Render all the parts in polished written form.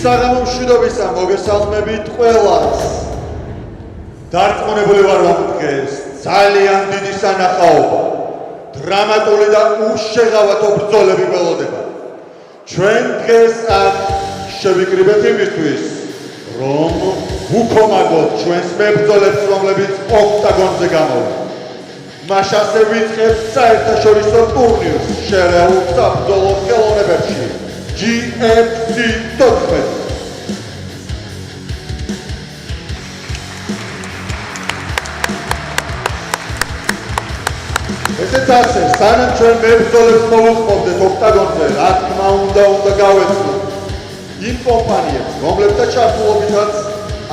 საღამომშვიდობისა მოგესალმებით ყველას. დარწმუნებული ვარ, რომ დღეს ძალიან დიდი სანახაობა, დრამატული და უშეღავათო ბრძოლები ველოდება. ჩვენ დღეს აქ შევიკრიბეთ იმისთვის, რომ ვუქომაგოთ ჩვენს მებრძოლებს, რომლებიც ოქტაგონზე გამოვიდნენ. მას ასე ვიწყებთ საერთაშორისო ტურნირს შერეულ საბრძოლო ხელოვნებებში. GFC 14. ესეც ასე, სანამ ჩვენ მებრძოლებს მოვუხმობდეთ ოქტაგონზე, რა თქმა უნდა გავეცნოთ იმ კომპანიებს, რომლებთა ჩართულობითაც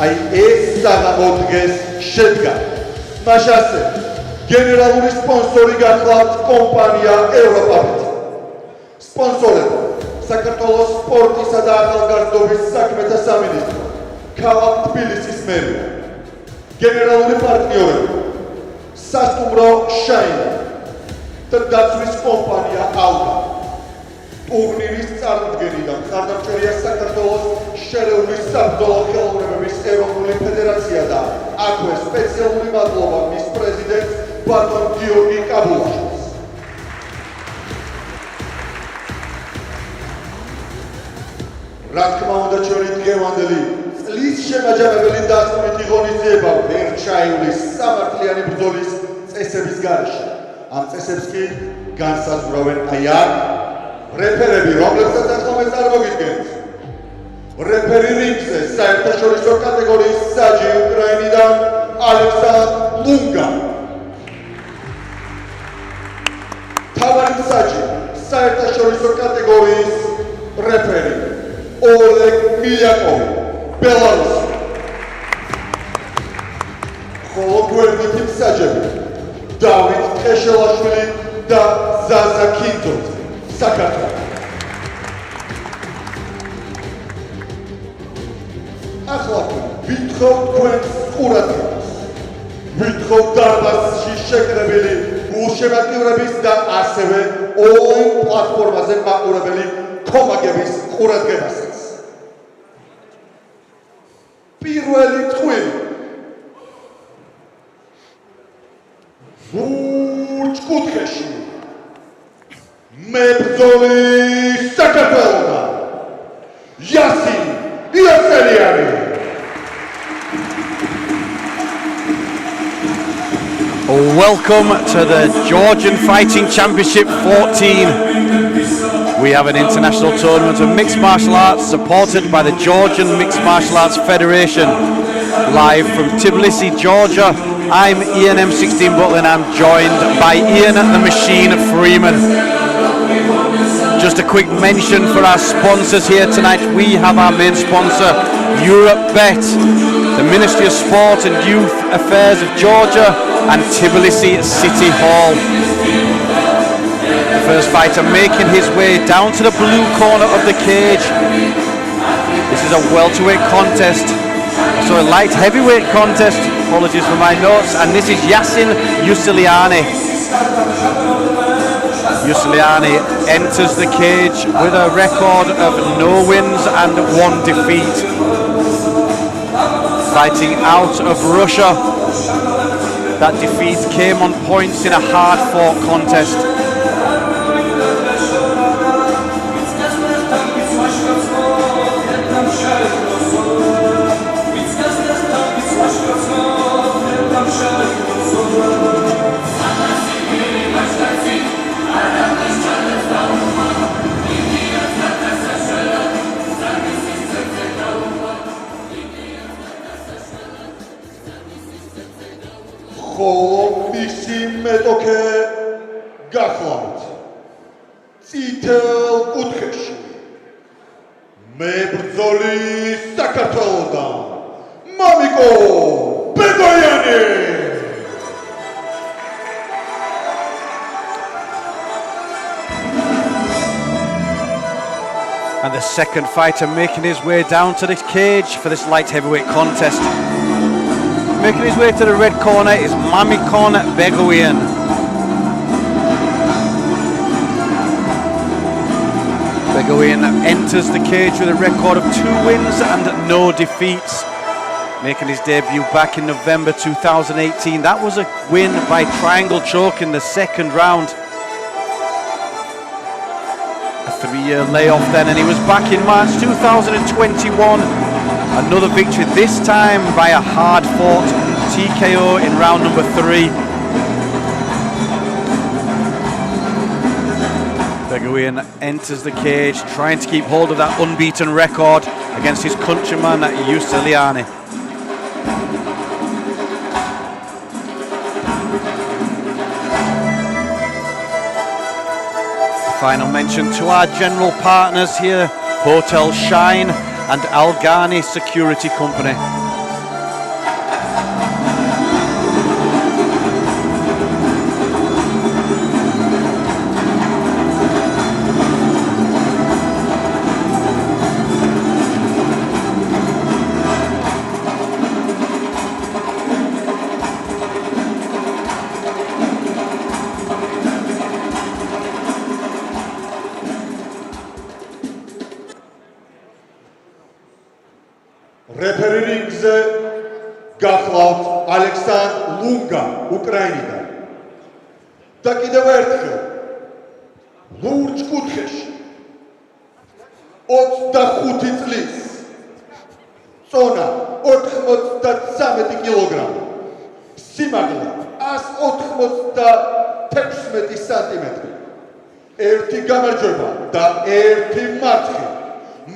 აი ეს საღამო დღეს შედგა. მას ასე, გენერალური სპონსორი გახლავთ კომპანია ევროპაბეტი. სპონსორები საქართველოს სპორტისა და ახალგაზრდობის საქმეთა სამინისტრო, ქალაქ თბილისის მერია. გენერალური პარტნიორები სასტუმრო შაინა და დაცვის კომპანია ალდა. ტურნირის წარმომადგენლიდან ხარდამჭერია საქართველოს შერეული საბრძოლო ხელოვნებების ეროვნული ფედერაცია და აქვე სპეციალური მადლობა მის პრეზიდენტს ბატონ გიორგი კაბულაშვილს. რა თქმა უნდა, ჩვენი დღევანდელი წლის შემაჯამებელი დასკვნითი ღონისძიება ვერ ჩაივლის სამართლიანი ბრძოლის წესების გარეშე. ამ წესებს კი განსაზღვრავენ აი აქ რეფერები, რომლებსაც ახლა წარმოგიდგენთ. რეფერი რინგზე საერთაშორისო კატეგორიის საჯი უკრაინიდან ალექსანდრ ლუნგა. თავარი საჯი საერთაშორისო კატეგორიის რეფერი Oleg Milyakov, Belarus. ხოლო გვერდითი მსაჯები დავით ტყეშელაშვილი და ზაზა კინძოძე, საქართველო. ახლა ვითხოვთ თქვენს ყურადღებას. ვითხოვთ დარბაზში შეკრებილი გულშემატკივრების და ასევე ონლაინ პლატფორმაზე მაყურებელი კომაგების ყურადღებასაც. პირველი წვილი ვუჭკუთხეში მებრძოლი საქართველოდან იასინ იასელიანი. Welcome to the Georgian Fighting Championship 14. We have an international tournament of mixed martial arts supported by the Georgian Mixed Martial Arts Federation. Live from Tbilisi, Georgia, I'm Ian M16 Butler and I'm joined by Ian the Machine Freeman. Just a quick mention for our sponsors here tonight. We have our main sponsor, EuropeBet, the Ministry of Sport and Youth Affairs of Georgia and Tbilisi City Hall. The first fighter making his way down to the blue corner of the cage. This is a welterweight contest, so a light heavyweight contest, apologies for my notes, and this is Yasin Yuseliani. Yuseliani enters the cage with a record of no wins and 1 defeat. Fighting out of Russia, that defeat came on points in a hard-fought contest. ხოლო მისი მეტოქე გახლავთ წითელ კუთხეში მებრძოლი საქართველოდან მამიკო ბეგოიანი. the second fighter making his way down to this cage for this light heavyweight contest. Making his way to the red corner is Mamikon Begovian. Begovian enters the cage with a record of 2 wins and no defeats. Making his debut back in November 2018. That was a win by triangle choke in the second round. A 3-year layoff then, and he was back in March 2021. Another victory, this time by a hard-fought TKO in round number 3. Begovian enters the cage, trying to keep hold of that unbeaten record against his countryman Yuseliani. Final mention to our general partners here, Hotel Shine and Al Ghani Security Company. რეფერი რინგზე გახლავთ ალექსანდრ ლუნგა უკრაინიდან და კიდევ ერთხელ ლურჯ კუთხეში 25 წლის წონა 93 კილოგრამი სიმაღლე 196 სანტიმეტრი ერთი გამარჯვება და ერთი მარცხი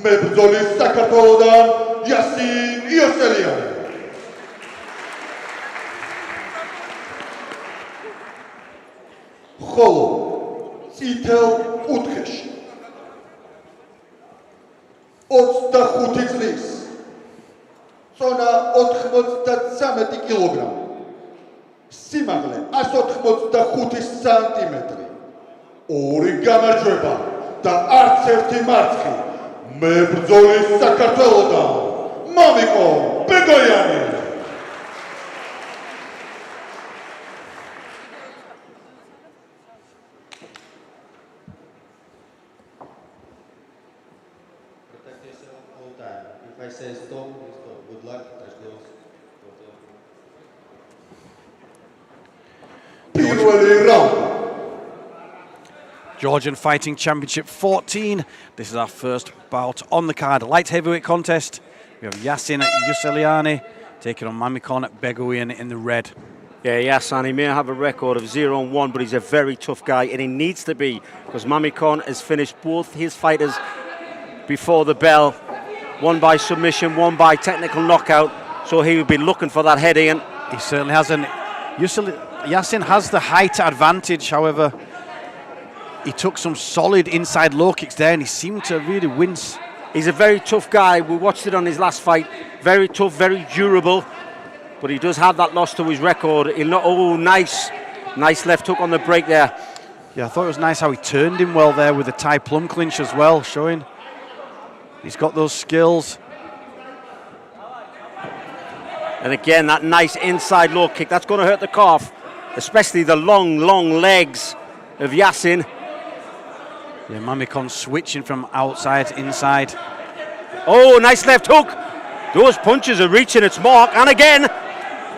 მებრძოლის საქართველოდან Yasin Yuseliani. ხოლო წითელ კუთხეში 25 წლის წონა 93 კილოგრამი სიმაღლე 185 სანტიმეტრი ორი გამარჯვება და არც ერთი მარცხი მებრძოლის საქართველოდან Mamikon Begovian. Protect yourself all the time. If I say stop, you stop. Good luck, touch gloves. პირველი რაუნდი Georgian Fighting Championship 14. This is our first bout on the card. Light heavyweight contest. We have Yasin Yuseliani taking on Mamikon Begovian in the red. Yeah, Yasin, he may have a record of 0-1, but he's a very tough guy, and he needs to be, because Mamikon has finished both his fighters before the bell. One by submission, one by technical knockout, so he will be looking for that head in. He certainly has. Yasin has the height advantage, however. He took some solid inside low kicks there, and he seemed to really wince. He's a very tough guy. We watched it on his last fight. Very tough, very durable. But he does have that loss to his record. Oh, nice. Nice left hook on the break there. Yeah, I thought it was nice how he turned him well there with the Thai plum clinch as well, showing he's got those skills. And again, that nice inside low kick. That's going to hurt the calf, especially the long, long legs of Yasin. Yeah, Mamikon switching from outside to inside. Oh, nice left hook. Those punches are reaching its mark. And again.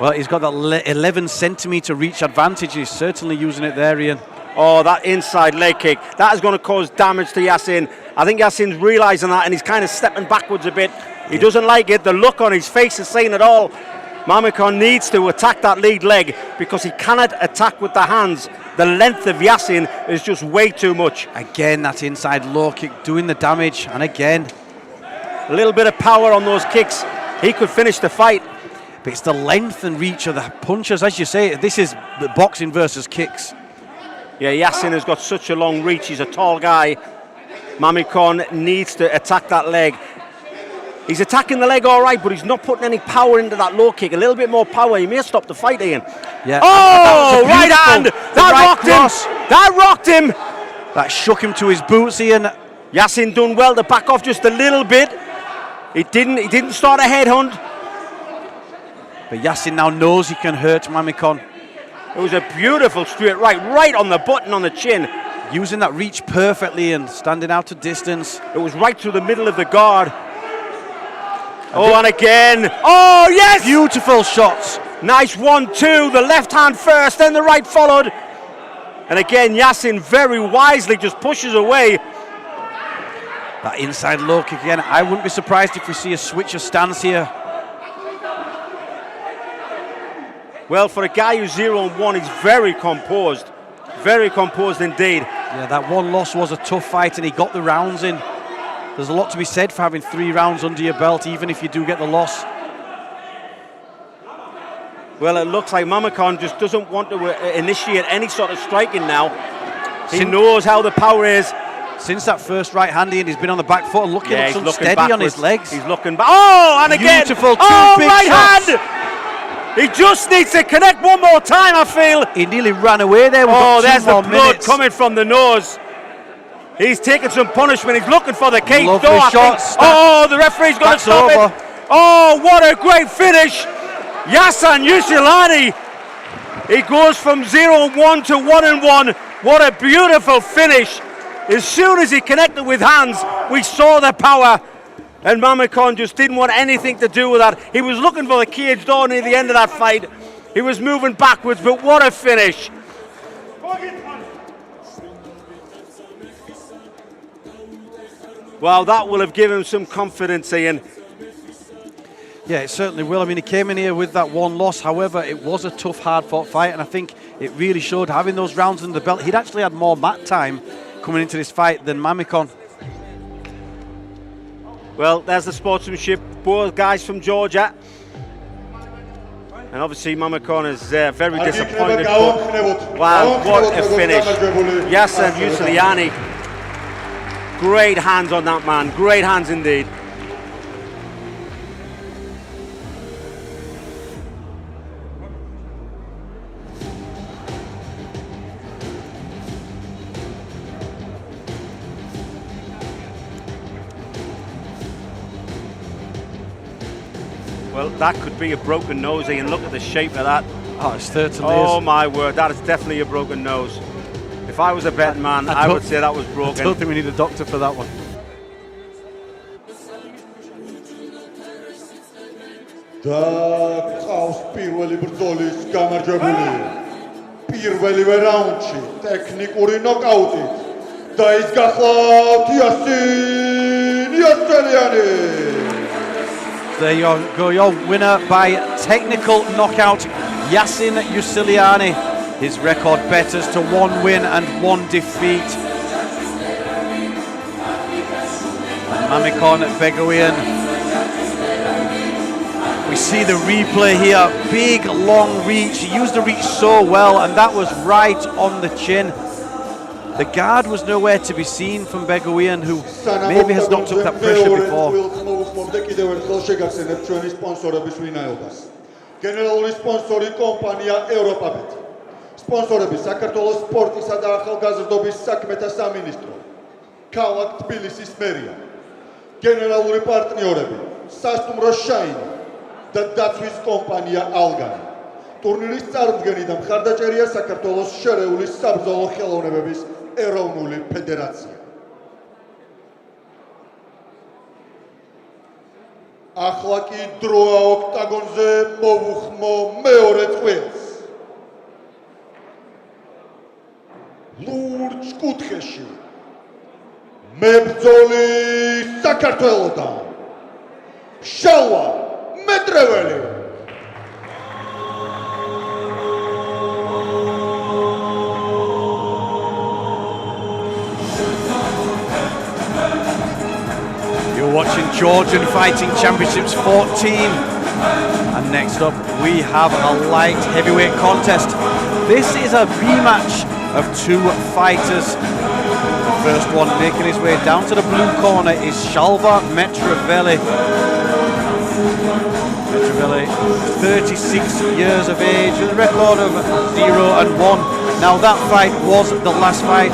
Well, he's got that 11 centimetre reach advantage. He's certainly using it there, Ian. Oh, that inside leg kick. That is going to cause damage to Yasin. I think Yasin's realising that, and he's kind of stepping backwards a bit. He doesn't like it. The look on his face is saying it all. Mamikon needs to attack that lead leg because he cannot attack with the hands. The length of Yasin is just way too much. Again, that inside low kick doing the damage, and again. A little bit of power on those kicks. He could finish the fight. But it's the length and reach of the punches. As you say, this is boxing versus kicks. Yeah, Yasin has got such a long reach. He's a tall guy. Mamikon needs to attack that leg. He's attacking the leg all right, but he's not putting any power into that low kick. A little bit more power, he may stop the fight, Ian. Yeah. Oh, right hand! That rocked him! That rocked him! That shook him to his boots, Ian. Yassin done well to back off just a little bit. He didn't start a headhunt. But Yassin now knows he can hurt Mamikon. It was a beautiful straight right on the button on the chin. Using that reach perfectly and standing out to distance. It was right through the middle of the guard. Oh, and again. Oh, yes! Beautiful shots. Nice 1-2. The left hand first, then the right followed. And again, Yassin very wisely just pushes away. That inside low kick again. I wouldn't be surprised if we see a switch of stance here. Well, for a guy who's 0-1, he's very composed. Very composed indeed. Yeah, that one loss was a tough fight and he got the rounds in. There's a lot to be said for having 3 rounds under your belt, even if you do get the loss. Well, it looks like Mamikon just doesn't want to initiate any sort of striking now. He knows how the power is. Since that first right hand in, he's been on the back foot and looking unsteady on his legs. He's looking back. Oh, and again. Beautiful, two big right shots. hand. He just needs to connect one more time, I feel. He nearly ran away there. There's the blood coming from the nose. He's taking some punishment. He's looking for the cage door. Oh, the referee's going to stop it. Oh, what a great finish. Yasin Yusilani. He goes from 0-1 to 1-1. What a beautiful finish. As soon as he connected with hands, we saw the power. And Mamikon just didn't want anything to do with that. He was looking for the cage door near the end of that fight. He was moving backwards, but what a finish. Well, that will have given him some confidence, Ian. Yeah, it certainly will. I mean, he came in here with that one loss. However, it was a tough, hard-fought fight, and I think it really showed having those rounds under the belt. He'd actually had more mat time coming into this fight than Mamikon. Well, there's the sportsmanship. Both guys from Georgia. And obviously Mamikon is very disappointed. Wow, what a finish. Yasin Yusilani. Great hands on that man. Great hands indeed. Well, that could be a broken nose, Ian. Look at the shape of that. Oh, it certainly is. Oh, my word. That is definitely a broken nose. If I was a betting man, I would say that was broken. I don't think we need a doctor for that one. და ყავს პირველი ბრძოლის გამარჯვებული. პირველივე რაუნდში ტექნიკური ნოკაუტით და ის გახლავთ Yasin Yusilani. There you go, your winner by technical knockout, Yasin Yusilani. His record betters to 1 win and 1 defeat. And Mamikon Begovian. We see the replay here. Big, long reach. He used the reach so well, and that was right on the chin. The guard was nowhere to be seen from Begovian, who maybe has not took that pressure before. გენერალური სპონსორი კომპანია ევროპაბეტ. სპონსორები საქართველოს სპორტისა და ახალგაზრდობის საქმეთა სამინისტრო, ქალაქ თბილისის მერია. გენერალური პარტნიორები სასტუმრო შაინი და დაცვის კომპანია ალგანი. ტურნირის წარდგენი და მხარდაჭერია საქართველოს შერეული საბრძოლო ხელოვნებების ეროვნული ფედერაცია. ახლა კი დროა ოქტაგონზე მოვუხმო მეორე წვენს. ლურჯ კუთხეში მებრძოლი საქართველოდან შალვა მეტრეველი. You're watching Georgian Fighting Championships 14. And next up, we have a light heavyweight contest. This is a rematch of 2 fighters. The first one making his way down to the blue corner is Shalva Metravelli. Metravelli, 36 years of age, with a record of 0-1. Now that fight was the last fight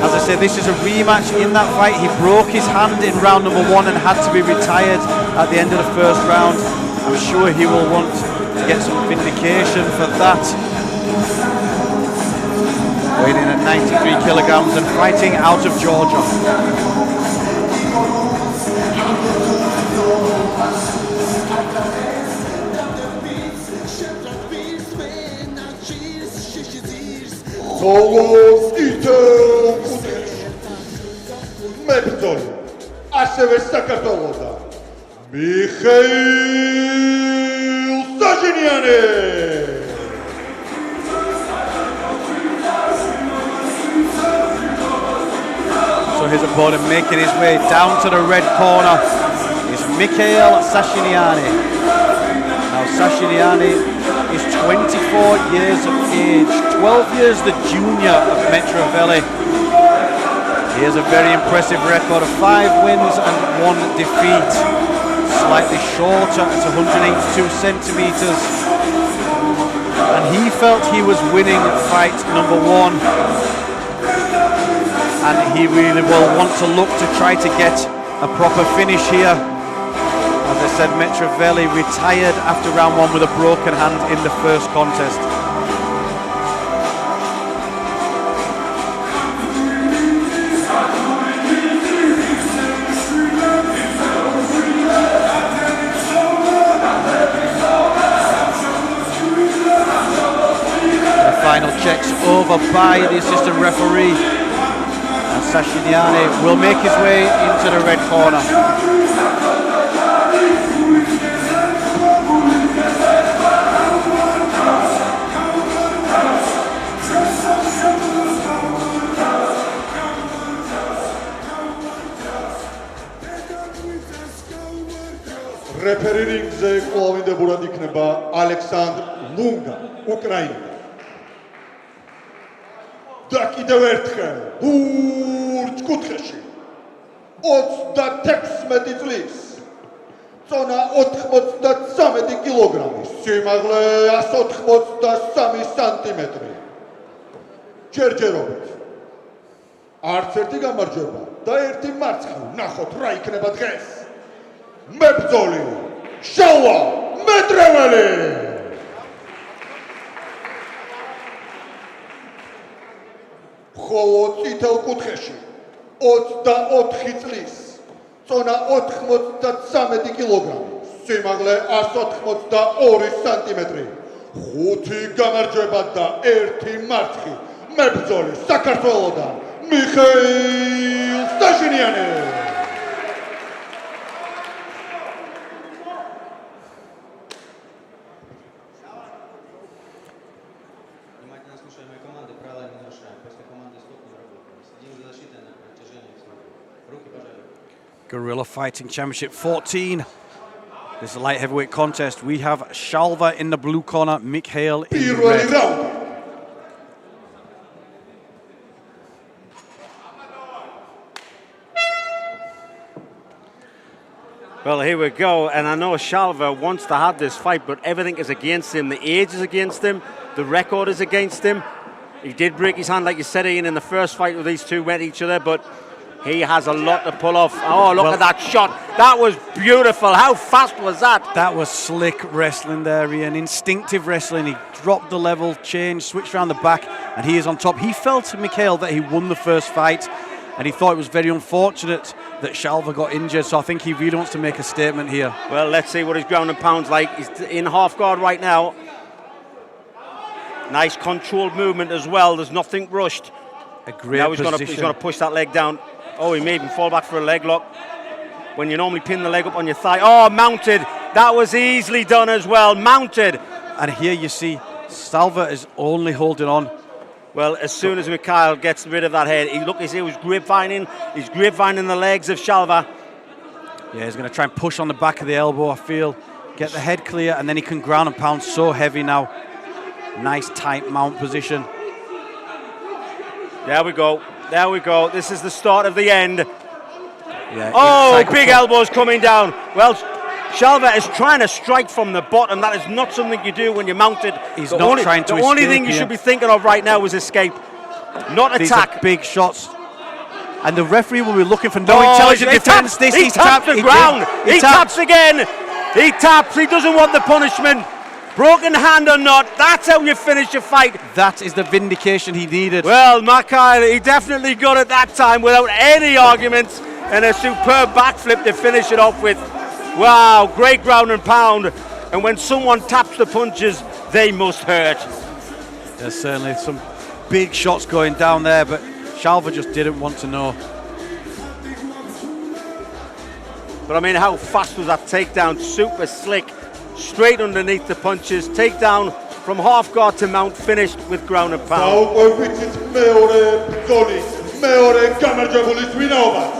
As I said, this is a rematch. In that fight, he broke his hand in round number 1 and had to be retired at the end of the first round. I'm sure he will want to get some vindication for that. Weighing in at 93 kilograms and fighting out of Georgia. Სოლოს იტელ კუთხეში მებრძოლი ასევე საქართველოსა მიხეილ საჟინიანი. So his opponent making his way down to the red corner is Mikhail Sashiniani. Now Sashiniani is 24 years of age, 12 years the junior of Mitrivelli. He has a very impressive record of 5 wins and 1 defeat. Slightly shorter at 182 centimeters. And he felt he was winning fight number 1. And he really will want to look to try to get a proper finish here. As I said, Mitrivelli retired after round 1 with a broken hand in the first contest. The final checks over by the assistant referee. And Sashiniani will make his way into the red corner. რეფერი რინგზე კვლავინდებურად იქნება ალექსანდრ ლუნგა, უკრაინა. და კიდევ ერთხელ ბურჯ კუთხეში 36 წლის, წონა 93 კილოგრამი, სიმაღლე 183 სანტიმეტრი. ჯერჯერობით არც ერთი გამარჯვება და ერთი მარცხი. ნახოთ რა იქნება დღეს. მებრძოლი შალვა მეტრეველი. ხოლო წითელ კუთხეში 24 წლის, წონა 93 კილოგრამი, სიმაღლე 182 სანტიმეტრი, 5 გამარჯვება და 1 მარცხი. მებრძოლი საქართველოდან მიხეილ სტაჟინიანი. Внимательно слушаем мои команды, правила не нарушаем. После команды стоп не работаем. Следим за защитой на протяжении всего. Руки пожали. Guerrilla Fighting Championship 14. This is a light heavyweight contest. We have Shalva in the blue corner, Mikhail in the პირველი red. რაუნდი. Well, here we go, and I know Shalva wants to have this fight, but everything is against him. The age is against him, the record is against him. He did break his hand, like you said, Ian, in the first fight where these two met each other, but he has a lot to pull off. Oh, look at that shot. That was beautiful. How fast was that? That was slick wrestling there, Ian. Instinctive wrestling. He dropped the level, changed, switched around the back, and he is on top. He felt to Mikhail that he won the first fight, and he thought it was very unfortunate that Shalva got injured, so I think he really wants to make a statement here. Well, let's see what his ground and pound's like. He's in half guard right now. Nice controlled movement as well. There's nothing rushed. A great Now he's position. going to push that leg down. Oh, he made him fall back for a leg lock. When you normally pin the leg up on your thigh. Oh, mounted. That was easily done as well. Mounted. And here you see Shalva is only holding on. Well, as soon as Mikhail gets rid of that head, he was grapevining. He's grapevining the legs of Shalva. Yeah, he's going to try and push on the back of the elbow, I feel. Get the head clear, and then he can ground and pound so heavy now. Nice tight mount position. There we go. There we go. This is the start of the end. Yeah, Oh, big elbows coming down. Well, Shalva is trying to strike from the bottom. That is not something you do when you're mounted. He's not trying to The only escape thing you here. should be thinking of right now is escape, not These attack. are big shots and the referee will be looking for no intelligent defence. He taps the ground. He taps again. He taps. He doesn't want the punishment. Broken hand or not, that's how you finish a fight. That is the vindication he needed. Well, Makai, he definitely got it that time without any arguments, and a superb backflip to finish it off with. Wow, great ground and pound. And when someone taps the punches, they must hurt. There's certainly some big shots going down there, but Shalva just didn't want to know. But I mean, how fast was that takedown? Super slick, straight underneath the punches. Takedown from half guard to mount, finished with ground and pound. დაუკვირვით მეორე ბრძოლის მეორე გამარჯვებულის ვინაობას.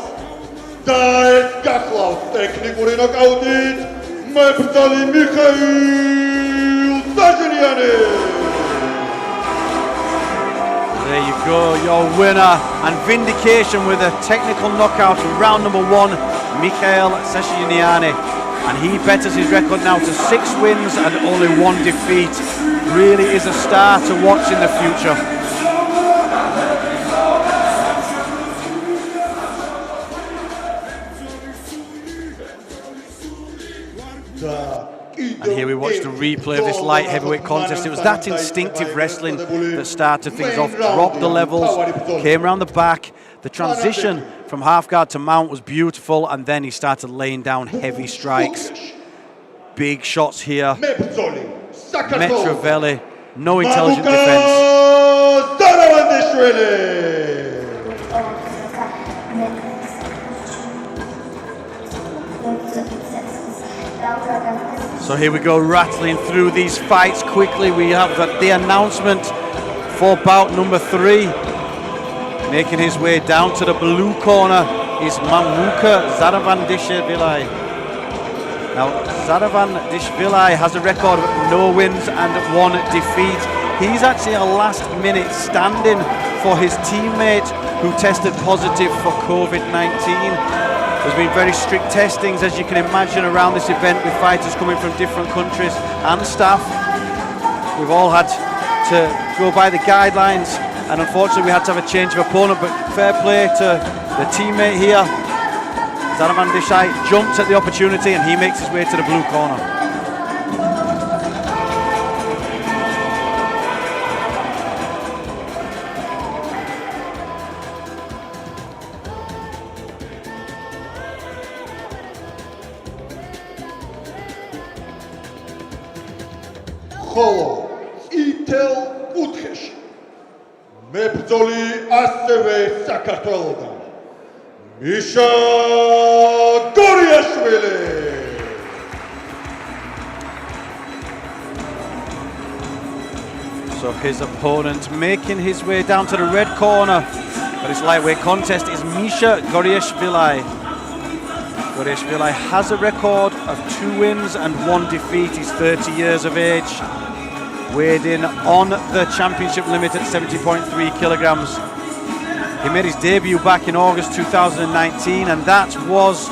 და ეს გახლავთ ტექნიკური ნოკაუტით მებრძოლი მიხეილ საჟენიანი. There you go, your winner and vindication with a technical knockout in round number 1, Mikhail Sashiniani. And he betters his record now to 6 wins and only 1 defeat. Really is a star to watch in the future. And here we watch the replay of this light heavyweight contest. It was that instinctive wrestling that started things off, dropped the levels, came around the back. The transition from half guard to mount was beautiful, and then he started laying down heavy strikes. Big shots here. Metrovelli, no intelligent defense. So here we go, rattling through these fights quickly. We have the announcement for bout number 3. Making his way down to the blue corner is Mamuka Zaravanishvili. Now, Zaravanishvili has a record of no wins and 1 defeat. He's actually a last-minute stand-in for his teammate who tested positive for COVID-19. There's been very strict testings, as you can imagine, around this event with fighters coming from different countries and staff. We've all had to go by the guidelines, and unfortunately we had to have a change of opponent, but fair play to the teammate here. Zaravanishvili jumps at the opportunity and he makes his way to the blue corner. ხოლო წითელ კუთხეში მებრძოლი ასევე საქართველოდან მიშა გორიაშვილი. So his opponent making his way down to the red corner for this lightweight contest is Misha Goriashvili. Goriashvili has a record of 2 wins and 1 defeat. He's 30 years of age, weighed in on the championship limit at 70.3 kilograms. He made his debut back in August 2019, and that was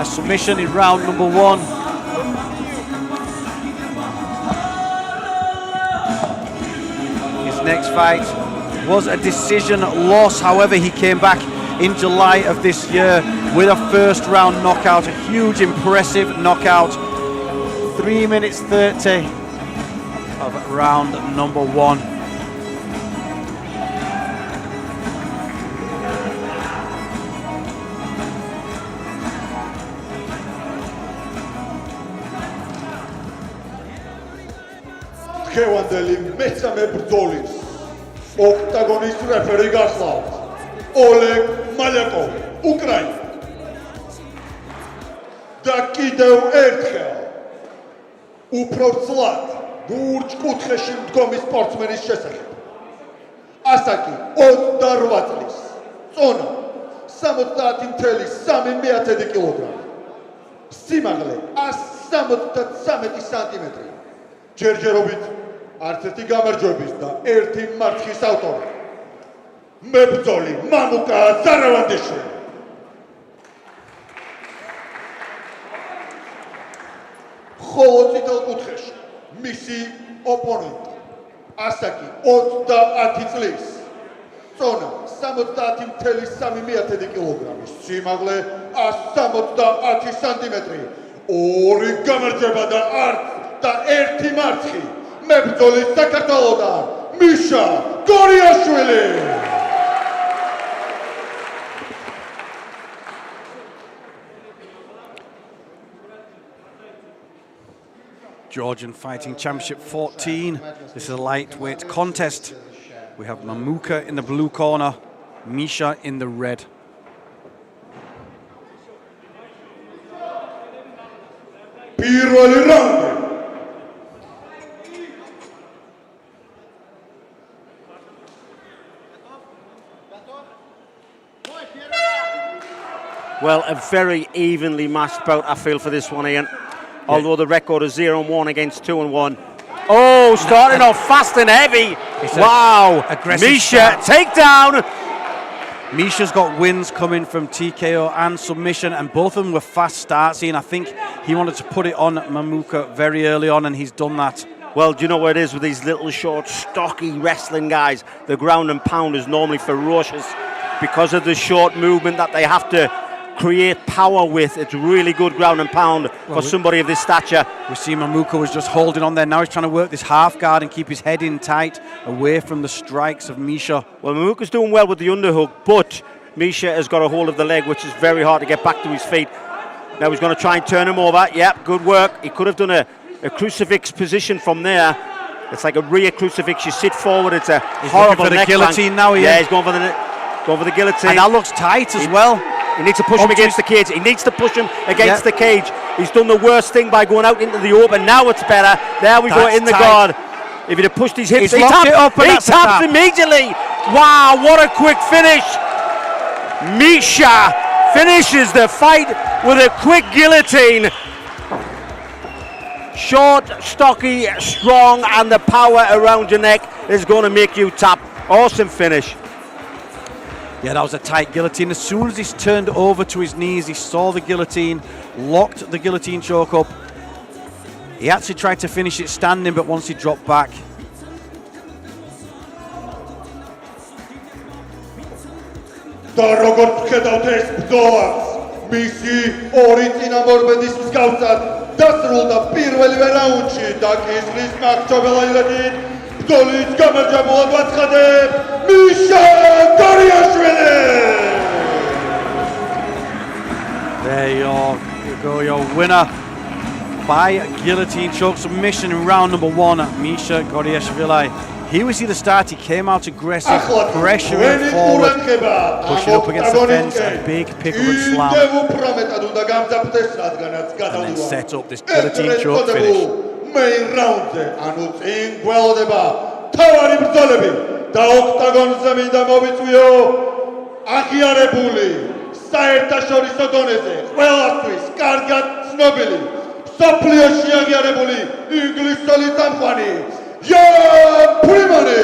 a submission in round number 1. His next fight was a decision loss. However, he came back in July of this year with a first round knockout, a huge impressive knockout. 3 minutes 30 of round number 1. დღევანდელი მესამე ბრძოლის ოქტაგონის რეფერი გახლავთ ოლეგ მალაკოვი, უკრაინა. და კიდევ ერთხელ უფრო ცლად ლურჯ კუთხეში მდგომი სპორტსმენის შესახებ. ასაკი 28 წლის, წონა 70.3 კილოგრამი, სიმაღლე 173 სანტიმეტრი. ჯერჯერობით არც ერთი გამარჯვების და 1 მარცხის ავტორი მებრძოლი მამუკა ზარავანდიშვილი. ხოლო წითელ კუთხეში მისი ოპონენტი ასაკი 30 წლის, წონა 70.3 კილოგრამი, სიმაღლე 170 სანტიმეტრი, 2 გამარჯვება და არც და 1 მარცხი. მებრძოლი საქართველოდან მიშა გორიაშვილი. Georgian Fighting Championship 14. This is a lightweight contest. We have Mamuka in the blue corner, Misha in the red. პირველი რაუნდი. Well, a very evenly matched bout, I feel, for this one, Ian. Although the record is 0-1 against 2-1. Oh, starting off fast and heavy. Wow. Aggressive Misha, start. takedown. Misha's got wins coming from TKO and submission, and both of them were fast starts. Ian, I think he wanted to put it on Mamuka very early on, and he's done that. Well, do you know what it is with these little, short, stocky wrestling guys? The ground and pound is normally ferocious because of the short movement that they have to create power with. It's really good ground and pound for somebody of this stature. We see Mamuka was just holding on there. Now he's trying to work this half guard and keep his head in tight, away from the strikes of Misha. Well, Mamuka's doing well with the underhook, but Misha has got a hold of the leg, which is very hard to get back to his feet. Now he's going to try and turn him over. Yep, good work. He could have done a crucifix position from there. It's like a rear crucifix. You sit forward. It's a horrible for the neck guillotine crank. now. Yeah, he's going for the guillotine. And that looks tight as well. He needs to push him against the cage. He needs to push him against the cage. He's done the worst thing by going out into the open. Now it's better. There we go, in the guard. If he'd have pushed his hips, He's locked it up, and he that's a taps tap. immediately. Wow, what a quick finish. Misha finishes the fight with a quick guillotine. Short, stocky, strong, and the power around your neck is going to make you tap. Awesome finish. Yeah, that was a tight guillotine. As soon as he's turned over to his knees, he saw the guillotine, locked the guillotine choke up. He actually tried to finish it standing, but once he dropped back. და როგორც ხედავთ ეს ბრძოლაც, მისი ორი წინამორბედის მსგავსად დასრულდა პირველივე რაუნდში და კისრის მახრჩობელაილებით ბრძოლის გამარჯვებულად ვაცხადებ მიშა გორიაშვილი. There you go, your winner by guillotine choke submission in round number 1, Misha Goriashvili. Here we see the start. He came out aggressive, pressuring forward, pushing up against the fence, a big pick-up and slam, and then set up this guillotine choke finish. Main round-ზე, ანუ წინ გველოდება თავარი ბრძოლები და ოქტაგონზე მინდა მოვიწვიო აღიარებული საერთაშორისო დონეზე ყველასთვის კარგად ცნობილი მსოფლიოში აღიარებული ინგლისელი წამყვანი Jan Primani.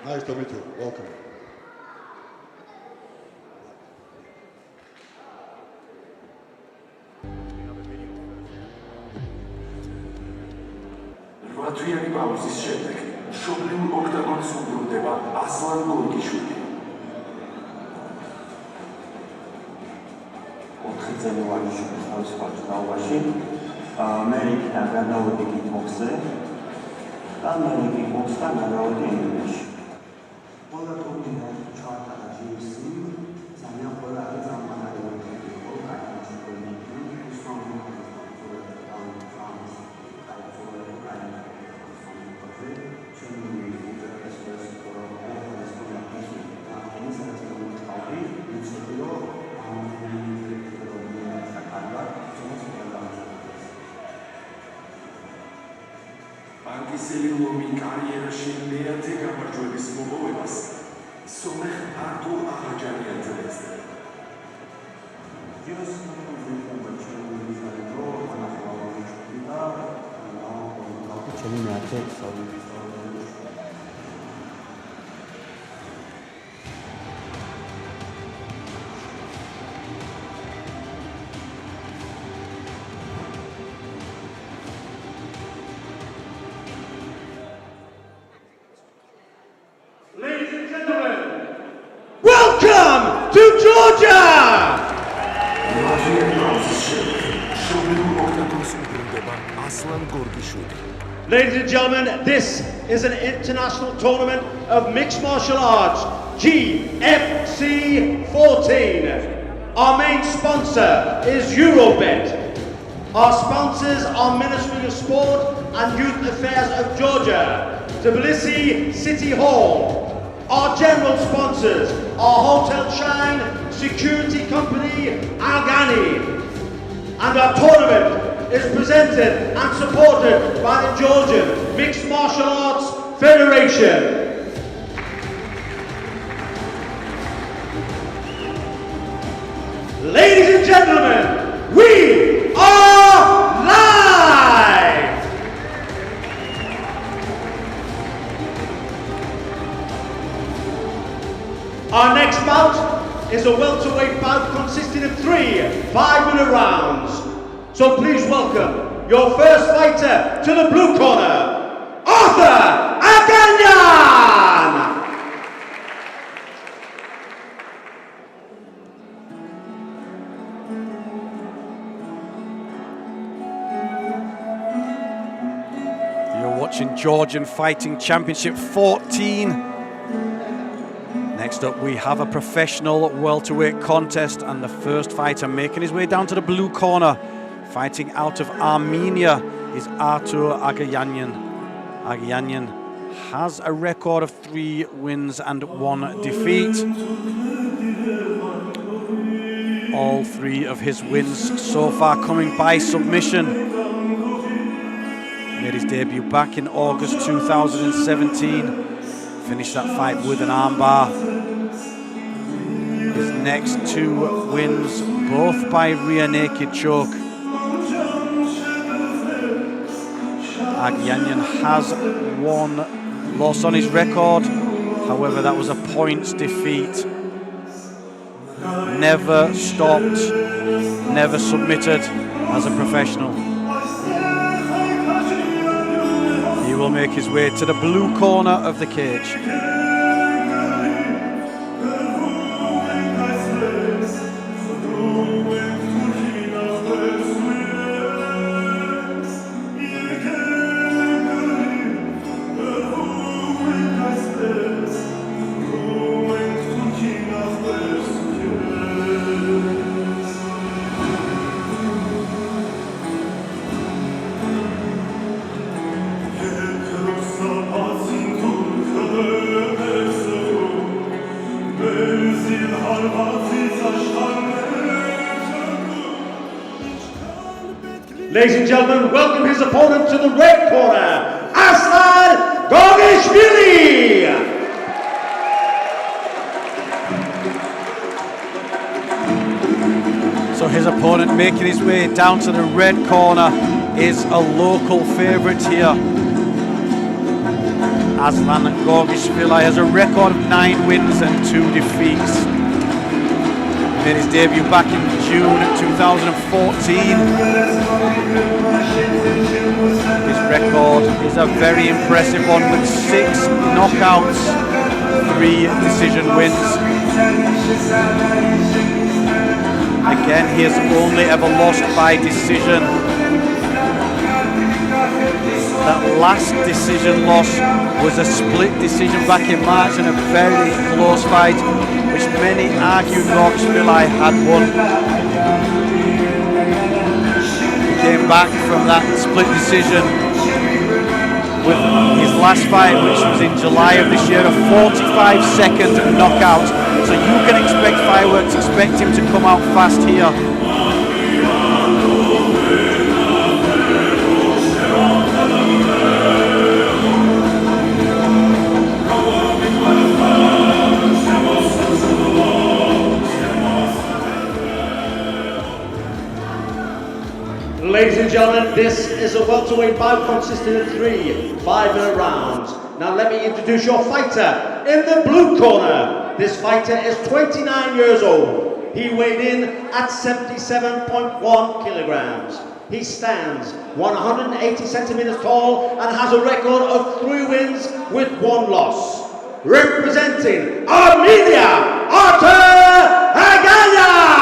Nice to meet you. Welcome. რვათვიანი პაუზის შემდეგ მშობლიურ ოქტაგონს უბრუნდება ასლან გორგიშვილი. 4 წელი ვარჯიშობ თავისუფალ ჯგალობაში. მე იქიდან გადავედი კიკბოქსზე და მე კიკბოქსთან გადავედი ინგლისში. ყველა ტურნირი ჩაატარა GC, ძალიან ყველა არის ამანაირებული იყო, კაიჩიკონი, ისლამური Antiselilomi კარიერაში მეათე გამარჯვების მოპოვებას სომეხ არტურ აღაჯანიანს ეწევა. Aslan Gorgishvili. Ladies and gentlemen, this is an international tournament of mixed martial arts, GFC 14. Our main sponsor is Eurobet. Our sponsors are Ministry of Sport and Youth Affairs of Georgia, Tbilisi City Hall. Our general sponsors are Hotel Shine, Security Company, Algani. And our tournament is presented and supported by the Georgian Mixed Martial Arts Federation. Ladies and gentlemen, we are live! Our next bout is a welterweight bout consisting of 3 5-minute rounds. So please welcome your first fighter to the blue corner, Arthur Aganyan! You're watching Georgian Fighting Championship 14. Next up, we have a professional welterweight contest, and the first fighter making his way down to the blue corner, fighting out of Armenia, is Artur Aganyan. Aganyan has a record of 3 wins and 1 defeat. All 3 of his wins so far coming by submission. Made his debut back in August 2017. Finished that fight with an armbar. His next 2 wins, both by rear naked choke. Aganyan has 1 loss on his record, however that was a points defeat. Never stopped, never submitted as a professional. He will make his way to the blue corner of the cage. Ladies and gentlemen, welcome his opponent to the red corner, Aslan Gorgishvili! So his opponent making his way down to the red corner is a local favourite here. Aslan Gorgishvili has a record of 9 wins and 2 defeats. Made his debut back in June 2014. His record is a very impressive one with 6 knockouts, 3 decision wins. Again, he has only ever lost by decision. That last decision loss was a split decision back in March in a very close fight, which many argued Gorgishvili had won. He came back from that split decision with his last fight, which was in July of this year, a 45-second knockout. So you can expect fireworks, expect him to come out fast here. Ladies and gentlemen, this is a welterweight bout consisting of 3 5-minute rounds. Now let me introduce your fighter in the blue corner. This fighter is 29 years old. He weighed in at 77.1 kilograms. He stands 180 centimeters tall and has a record of 3 wins with 1 loss. Representing Armenia, Artur Aganyan!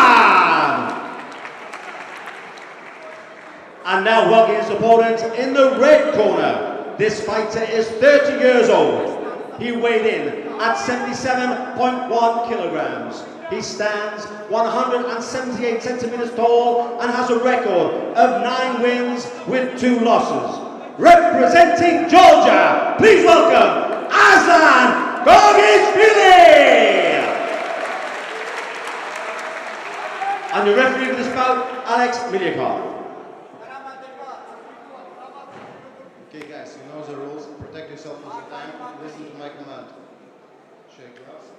And now now welcoming his opponent in the red corner. This fighter is 30 years old. He weighed in at 77.1 kilograms. He stands 178 centimeters tall and has a record of 9 wins with 2 losses. Representing Georgia, please welcome Aslan Gorgishvili! And the referee for this bout, Alex Milyakov. Okay guys, you know the rules, protect yourself all the time, listen to my command. Shake grass.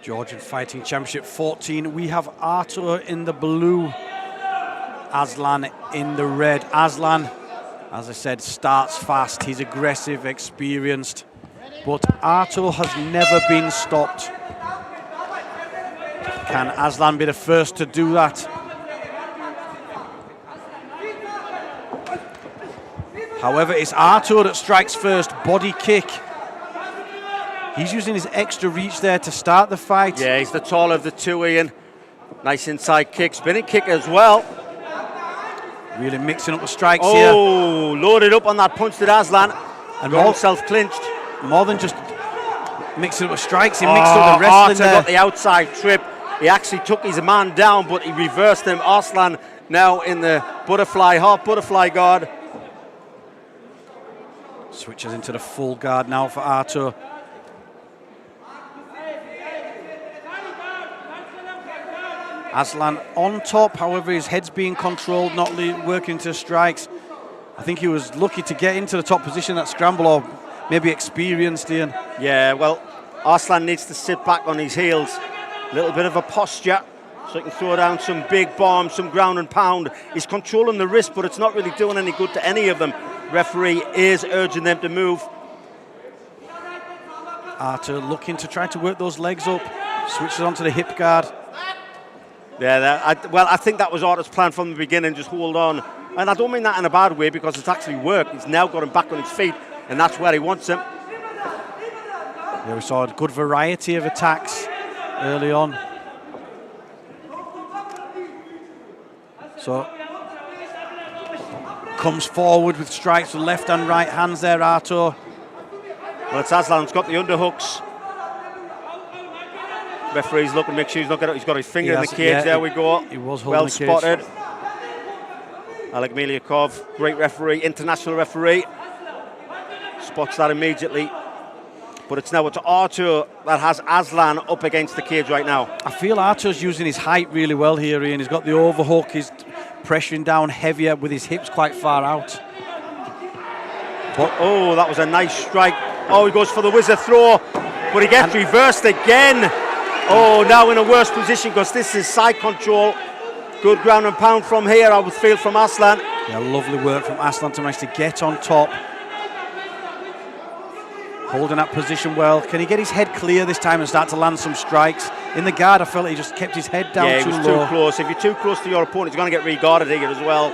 Georgian Fighting Championship 14. We have Artur in the blue, Aslan in the red. Aslan, as I said, starts fast. He's aggressive, experienced, but Artur has never been stopped. Can Aslan be the first to do that? However, it's Artur that strikes first. Body kick. He's using his extra reach there to start the fight. Yeah, he's the taller of the two, Ian. Nice inside kick, spinning kick as well. Really mixing up the strikes here. Oh, loaded up on that punch to Aslan. And got himself clinched. More than just mixing up the strikes, he mixed up the wrestling Artur there. got the outside trip. He actually took his man down, but he reversed him. Aslan now in the butterfly, half butterfly guard. Switches into the full guard now for Artur. Aslan on top, however, his head's being controlled, not working to strikes. I think he was lucky to get into the top position, that scramble, or maybe experienced, Ian. Yeah, well, Aslan needs to sit back on his heels. A little bit of a posture, so he can throw down some big bombs, some ground and pound. He's controlling the wrist, but it's not really doing any good to any of them. Referee is urging them to move. Artur looking to try to work those legs up, switches onto the hip guard. Yeah, I think that was Artur's plan from the beginning, just hold on. And I don't mean that in a bad way, because it's actually worked. He's now got him back on his feet, and that's where he wants him. Yeah, we saw a good variety of attacks early on. So, comes forward with strikes with left and right hands there, Artur. Well, it's Aslan's got the underhooks. Referee's looking, make sure he's not got, he's got his finger in the cage. Yeah, there we go. He was holding well the cage. spotted. Alek Milyakov, great referee, international referee. Spots that immediately. But it's now Artur that has Aslan up against the cage right now. I feel Artur's using his height really well here, Ian. He's got the overhook, he's pressuring down heavier with his hips quite far out. But, oh, that was a nice strike. Oh, he goes for the whizzer throw, but he gets reversed again. Oh, now in a worse position because this is side control. Good ground and pound from here, I would feel, from Aslan. Yeah, lovely work from Aslan to manage to get on top. Holding that position well. Can he get his head clear this time and start to land some strikes? In the guard, I felt he just kept his head down too low. Yeah, he was too close. If you're too close to your opponent, you're going to get re-guarded here as well.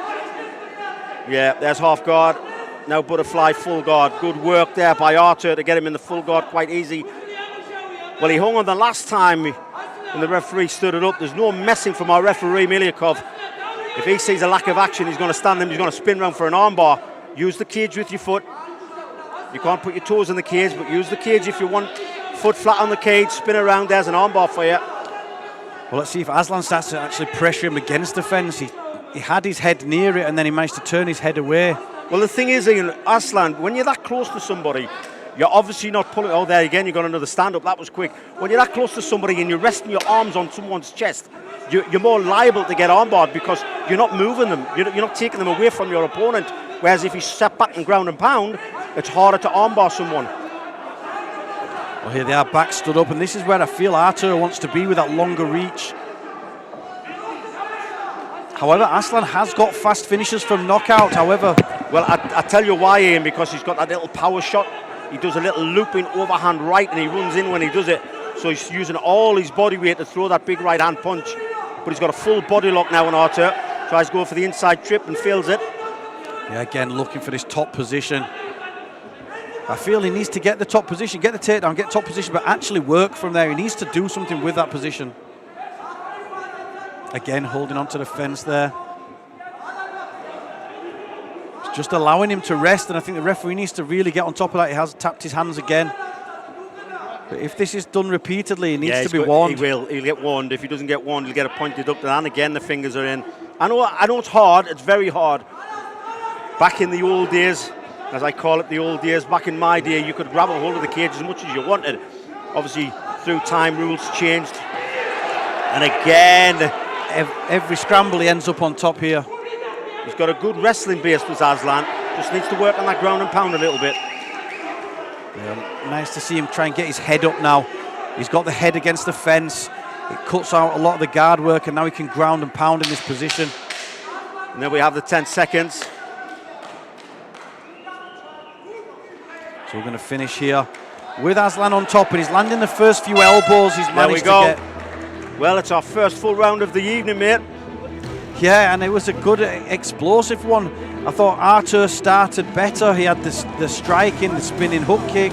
Yeah, there's half guard. Now butterfly, full guard. Good work there by Artur to get him in the full guard quite easy. Well, he hung on the last time when the referee stood it up. There's no messing from our referee, Milyakov. If he sees a lack of action, he's going to stand him, he's going to spin round for an armbar. Use the cage with your foot. You can't put your toes in the cage, but use the cage if you want. Foot flat on the cage, spin around, there's an armbar for you. Well, let's see if Aslan starts to actually pressure him against the fence. He had his head near it and then he managed to turn his head away. Well, the thing is, Ian, Aslan, when you're that close to somebody, you're obviously not pulling. Oh, there again, you got another stand-up. That was quick. When you're that close to somebody and you're resting your arms on someone's chest, you're more liable to get armbarred because you're not moving them. You're not taking them away from your opponent. Whereas if you step back and ground and pound, it's harder to armbar someone. Well, here they are, back stood up, and this is where I feel Artur wants to be with that longer reach. However, Aslan has got fast finishes from knockout, however. Well, I tell you why, Ian, because he's got that little power shot. He does a little looping overhand right, and he runs in when he does it. So he's using all his body weight to throw that big right hand punch. But he's got a full body lock now on Artur. Tries to go for the inside trip and fails it. Yeah, again, looking for this top position. I feel he needs to get the top position, get the takedown, get top position, but actually work from there. He needs to do something with that position. Again, holding onto the fence there. just allowing him to rest, and I think the referee needs to really get on top of that. He has tapped his hands again. But if this is done repeatedly, he needs to be warned. He will. He'll get warned. If he doesn't get warned, he'll get a point deducted. And again, the fingers are in. I know it's hard. It's very hard. Back in the old days, as I call it, the old days, back in my day, you could grab a hold of the cage as much as you wanted. Obviously, through time, rules changed. And again, every scramble, he ends up on top here. He's got a good wrestling base with Aslan. Just needs to work on that ground and pound a little bit. Yeah, nice to see him try and get his head up now. He's got the head against the fence. It cuts out a lot of the guard work, and now he can ground and pound in this position. And then we have the 10 seconds. So we're going to finish here with Aslan on top, and he's landing the first few elbows he's managed to get. Well, it's our first full round of the evening, mate. Yeah, and it was a good, explosive one. I thought Artur started better. He had the striking, the spinning hook kick,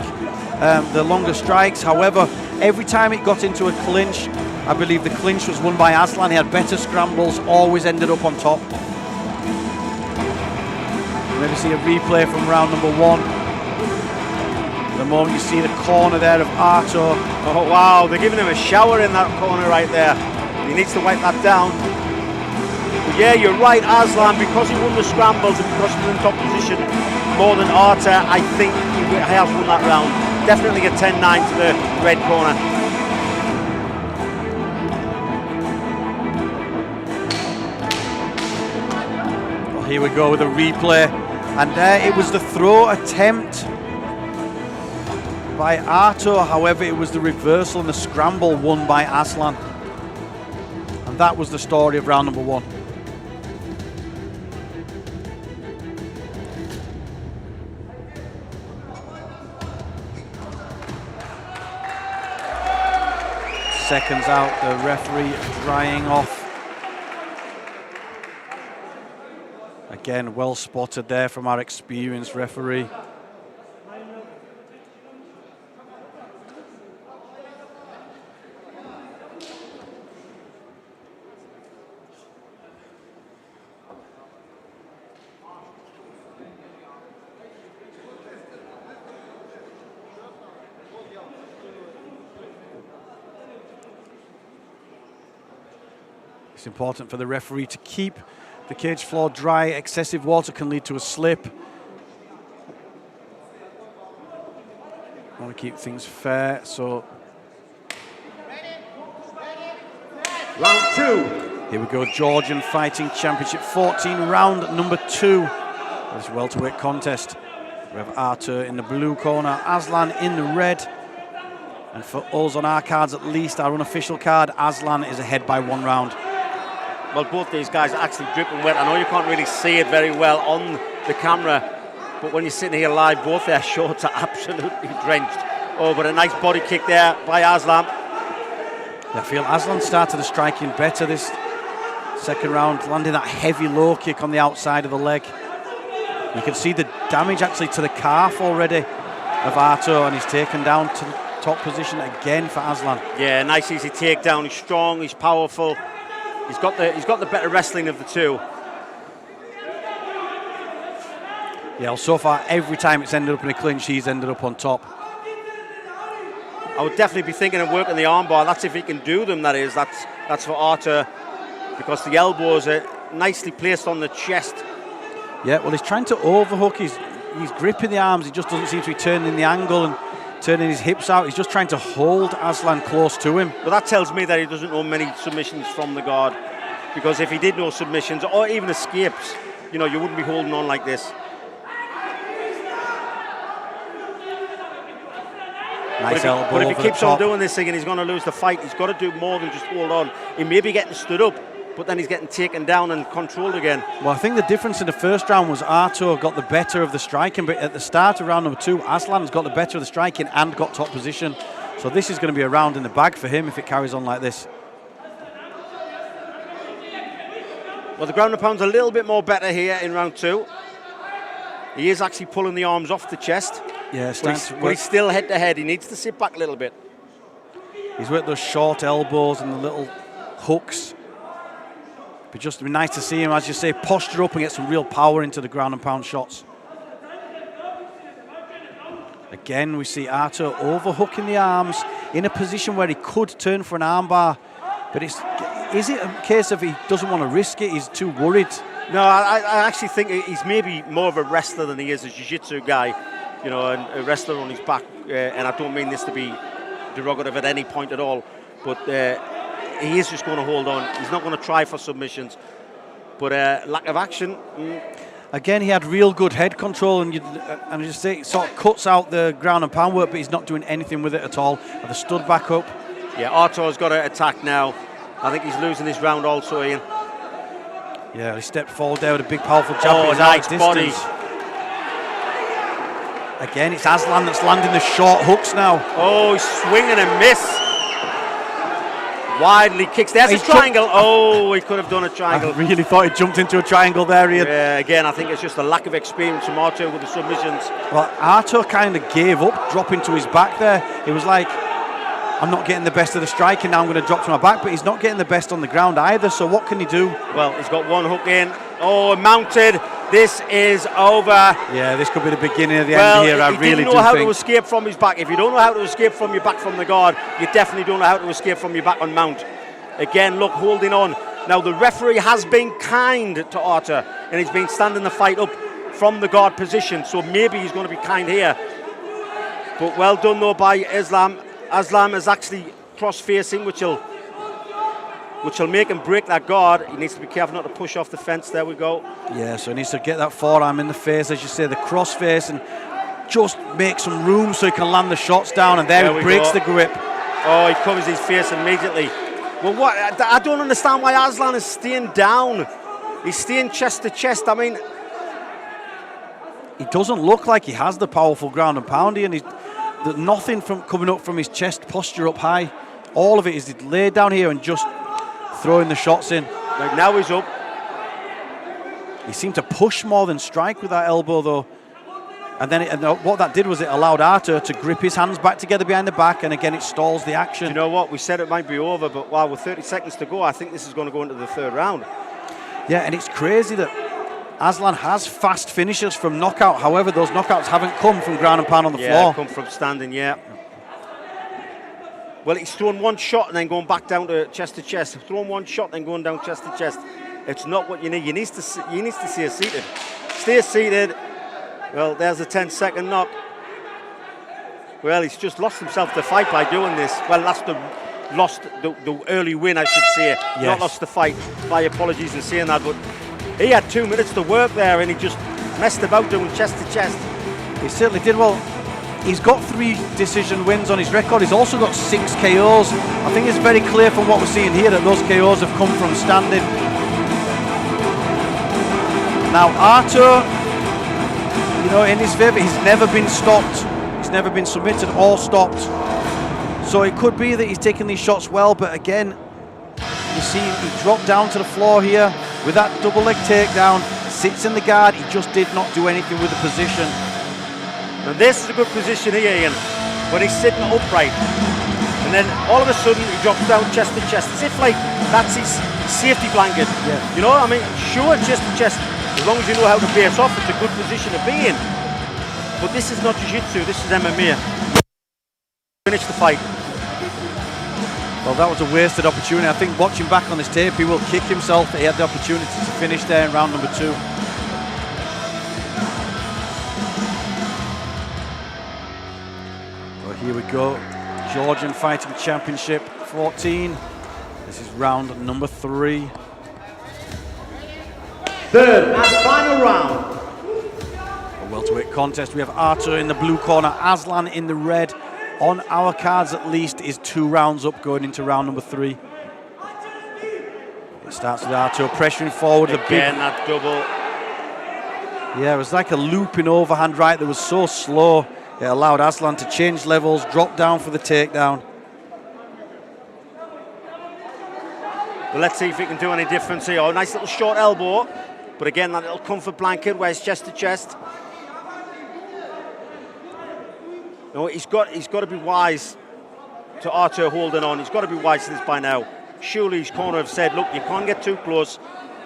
the longer strikes. However, every time it got into a clinch, I believe the clinch was won by Aslan. He had better scrambles, always ended up on top. Maybe see a replay from round number 1. The moment you see the corner there of Artur. Oh, wow, they're giving him a shower in that corner right there. He needs to wipe that down. But yeah, you're right, Aslan, because he won the scrambles and because he's in top position more than Artur, I think he has won that round. Definitely a 10-9 to the red corner. Well, here we go with a replay. And there it was the throw attempt by Artur. However, it was the reversal and the scramble won by Aslan. And that was the story of round number 1. Seconds out, the referee drying off. Again, well spotted there from our experienced referee. It's important for the referee to keep the cage floor dry. Excessive water can lead to a slip. Want to keep things fair, so. Round 2. Here we go, Georgian Fighting Championship 14, round number 2. This welterweight contest. We have Artur in the blue corner, Aslan in the red. And for us on our cards, at least our unofficial card, Aslan is ahead by 1 round. Well, both these guys are actually dripping wet. I know you can't really see it very well on the camera, but when you're sitting here live, both their shorts are absolutely drenched. Oh, but a nice body kick there by Aslan. I feel Aslan started the striking better this second round, landing that heavy low kick on the outside of the leg. You can see the damage actually to the calf already of Artur, and he's taken down to the top position again for Aslan. Yeah, nice easy takedown. He's strong, he's powerful. He's got the better wrestling of the two. Yeah, well, so far every time it's ended up in a clinch, he's ended up on top. I would definitely be thinking of working the armbar. That's if he can do them, that is. That's for Artur, because the elbows are nicely placed on the chest. Yeah, well, he's trying to overhook. He's gripping the arms. He just doesn't seem to be turning the angle and turning his hips out. He's just trying to hold Aslan close to him. But that tells me that he doesn't know many submissions from the guard, because if he did know submissions or even escapes, you know, you wouldn't be holding on like this. Nice elbow. But if he keeps on doing this thing and he's going to lose the fight, he's got to do more than just hold on. He may be getting stood up, but then he's getting taken down and controlled again. Well, I think the difference in the first round was Artur got the better of the striking, but at the start of round number 2, Aslan's got the better of the striking and got top position. So this is going to be a round in the bag for him if it carries on like this. Well, the ground and pound's a little bit more better here in round 2. He is actually pulling the arms off the chest. Yeah, but he's still head to head. He needs to sit back a little bit. He's with those short elbows and the little hooks. But just be nice to see him, as you say, posture up and get some real power into the ground and pound shots. Again, we see Artur overhooking the arms in a position where he could turn for an armbar. But is it a case of he doesn't want to risk it? He's too worried. No, I actually think he's maybe more of a wrestler than he is a jiu-jitsu guy, you know, and a wrestler on his back. And I don't mean this to be derogative at any point at all, but he is just going to hold on. He's not going to try for submissions. But lack of action. Again, he had real good head control, and you say it sort of cuts out the ground and pound work, but he's not doing anything with it at all. They stood back up. Yeah, Artur's got to attack now. I think he's losing this round also, Ian. Yeah, he stepped forward there with a big, powerful jab. Oh, nice body. Again, it's Aslan that's landing the short hooks now. Oh, he's swinging and miss. Widely kicks. There's a triangle. Oh, he could have done a triangle. I really thought he jumped into a triangle there, Ian. Yeah, again, I think it's just a lack of experience from Artur with the submissions. Well, Artur kind of gave up, dropping to his back there. It was like, I'm not getting the best of the striking, now I'm going to drop to my back, but he's not getting the best on the ground either, so what can he do? Well, he's got one hook in. Oh, mounted. This is over. Yeah, this could be the beginning of the end here, I really do think. He didn't know how to escape from his back. If you don't know how to escape from your back from the guard, you definitely don't know how to escape from your back on mount. Again, look, holding on. Now, the referee has been kind to Artur, and he's been standing the fight up from the guard position, so maybe he's going to be kind here. But well done, though, by Islam. Aslan is actually cross-facing, which will make him break that guard. He needs to be careful not to push off the fence. There we go. Yeah, so he needs to get that forearm in the face, as you say, the cross-face, and just make some room so he can land the shots down, and there he breaks the grip. Oh, he covers his face immediately. Well, what? I don't understand why Aslan is staying down. He's staying chest to chest. I mean, he doesn't look like he has the powerful ground and pound, and nothing from coming up from his chest posture up high. All of it is laid down here and just throwing the shots in. Right, now he's up. He seemed to push more than strike with that elbow, though. And then what that did was it allowed Artur to grip his hands back together behind the back, and again it stalls the action. You know what? We said it might be over, but wow, with 30 seconds to go, I think this is going to go into the third round. Yeah, and it's crazy that Aslan has fast finishes from knockout. However, those knockouts haven't come from ground and pound on the floor. Yeah, come from standing, yeah. Well, he's thrown one shot and then going back down to chest. Thrown one shot and going down chest to chest. It's not what you need. You need to stay seated. Stay seated. Well, there's a 10-second knock. Well, he's just lost himself the fight by doing this. Well, that's lost the early win, I should say. Yes. Not lost the fight. My apologies in saying that, but he had 2 minutes to work there, and he just messed about doing chest to chest. He certainly did. Well, he's got 3 decision wins on his record. He's also got 6 KOs. I think it's very clear from what we're seeing here that those KOs have come from standing. Now, Artur, you know, in his favour, he's never been stopped. He's never been submitted or stopped. So it could be that he's taking these shots well, but again, you see he dropped down to the floor here with that double leg takedown, sits in the guard. He just did not do anything with the position. And this is a good position here, Ian, when he's sitting upright. And then all of a sudden he drops down chest to chest, as if like that's his safety blanket. Yeah. You know, I mean, sure, chest to chest, as long as you know how to base off, it's a good position to be in. But this is not jiu-jitsu, this is MMA. Finish the fight. Well, that was a wasted opportunity. I think watching back on this tape, he will kick himself that he had the opportunity to finish there in round number 2. Well, here we go. Georgian Fighting Championship 14. This is round number 3. Third and final round. A welterweight contest. We have Artur in the blue corner, Aslan in the red. On our cards, at least, is 2 rounds up going into round number 3. It starts with Artur pressuring forward. Again, that double. Yeah, it was like a looping overhand right that was so slow. It allowed Aslan to change levels, drop down for the takedown. Well, let's see if he can do any difference here. Oh, nice little short elbow. But again, that little comfort blanket where it's chest to chest. No, he's got to be wise to Artur holding on. He's got to be wise to this by now. Shuli's corner have said, look, you can't get too close.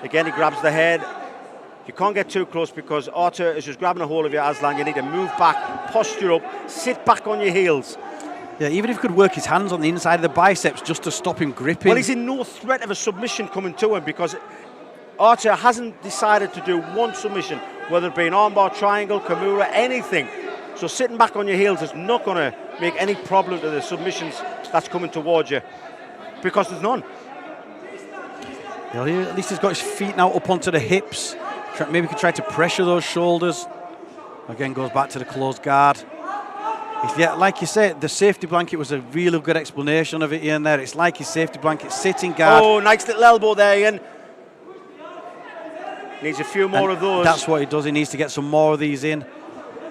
Again, he grabs the head. You can't get too close because Artur is just grabbing a hold of you, Aslan. You need to move back, posture up, sit back on your heels. Yeah, even if he could work his hands on the inside of the biceps just to stop him gripping. Well, he's in no threat of a submission coming to him because Artur hasn't decided to do one submission, whether it be an armbar, triangle, Kimura, anything. So sitting back on your heels is not going to make any problem to the submissions that's coming towards you because there's none. Well, at least he's got his feet now up onto the hips. Maybe he could try to pressure those shoulders. Again, goes back to the closed guard. Yeah, like you said, the safety blanket was a really good explanation of it, Ian, there. It's like his safety blanket, sitting guard. Oh, nice little elbow there, Ian. Needs a few more of those. That's what he does. He needs to get some more of these in.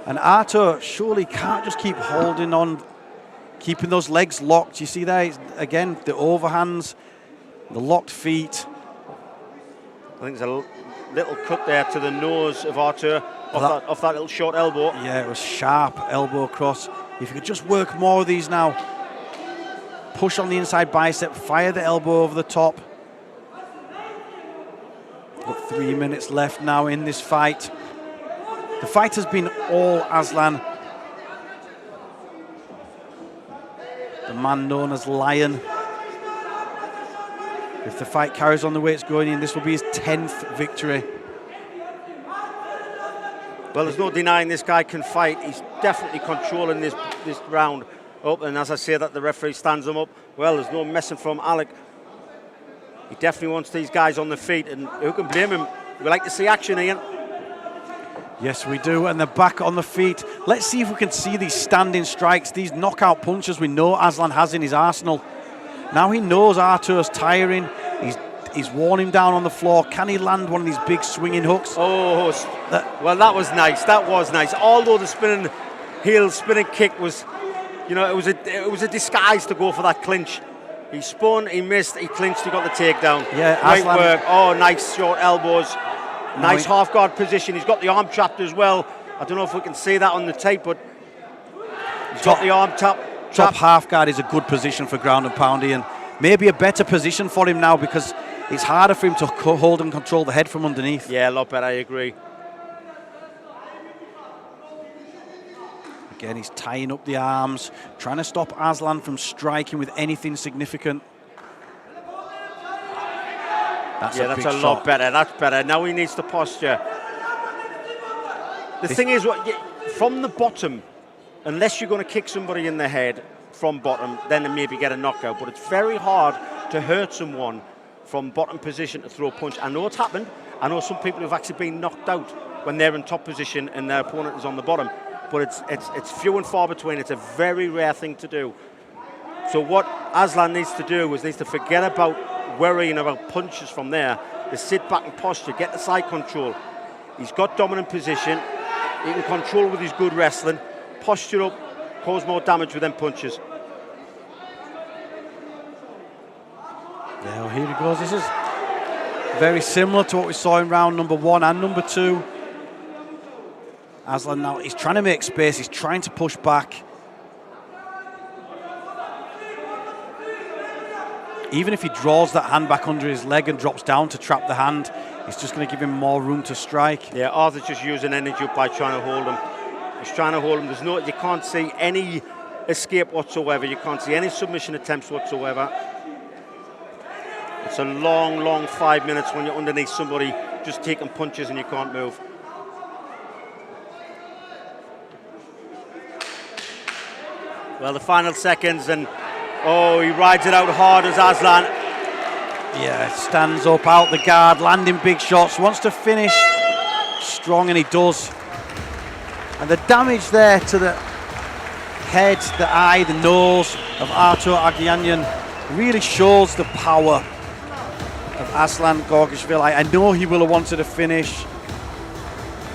And Artur surely can't just keep holding on, keeping those legs locked. You see there, again, the overhands, the locked feet. I think there's a little cut there to the nose of Artur off that little short elbow. Yeah, it was sharp elbow across. If you could just work more of these now. Push on the inside bicep, fire the elbow over the top. Got 3 minutes left now in this fight. The fight has been all Aslan. The man known as Lion. If the fight carries on the way it's going in, this will be his 10th victory. Well, there's no denying this guy can fight. He's definitely controlling this round up. And as I say that, the referee stands him up. Well, there's no messing from Alec. He definitely wants these guys on the feet, and who can blame him? We like to see action, Ian. Yes, we do, and they're back on the feet. Let's see if we can see these standing strikes, these knockout punches we know Aslan has in his arsenal. Now he knows Artur's tiring. He's worn him down on the floor. Can he land one of these big swinging hooks? Oh, well, that was nice. That was nice. Although the spinning kick was, you know, it was a disguise to go for that clinch. He spun, he missed, he clinched, he got the takedown. Yeah, great Aslan, work. Oh, nice short elbows. Nice half guard position. He's got the arm trapped as well. I don't know if we can see that on the tape, but he's got the arm trapped. Top half guard is a good position for ground and pound, Ian. Maybe a better position for him now because it's harder for him to hold and control the head from underneath. Yeah, a lot better, I agree. Again, he's tying up the arms, trying to stop Aslan from striking with anything significant. That's a lot better. That's better. Now he needs to posture. The thing is, from the bottom, unless you're going to kick somebody in the head from bottom, then maybe get a knockout. But it's very hard to hurt someone from bottom position to throw a punch. I know it's happened. I know some people who've actually been knocked out when they're in top position and their opponent is on the bottom. But it's few and far between. It's a very rare thing to do. So what Aslan needs to do is needs to forget about worrying about punches from there. To sit back and posture, get the side control. He's got dominant position. He can control with his good wrestling. Posture up, cause more damage with them punches. Yeah, well, here he goes. This is very similar to what we saw in round number 1 and number 2. Aslan now, he's trying to make space, he's trying to push back. Even if he draws that hand back under his leg and drops down to trap the hand, it's just going to give him more room to strike. Yeah, Arthur's just using energy up by trying to hold him. He's trying to hold him. You can't see any escape whatsoever. You can't see any submission attempts whatsoever. It's a long, long 5 minutes when you're underneath somebody just taking punches and you can't move. Well, the final seconds, and he rides it out hard as Aslan. Yeah, stands up, out the guard, landing big shots, wants to finish strong, and he does. And the damage there to the head, the eye, the nose of Artur Aguianian really shows the power of Aslan Gorgashvili. I know he will have wanted a finish,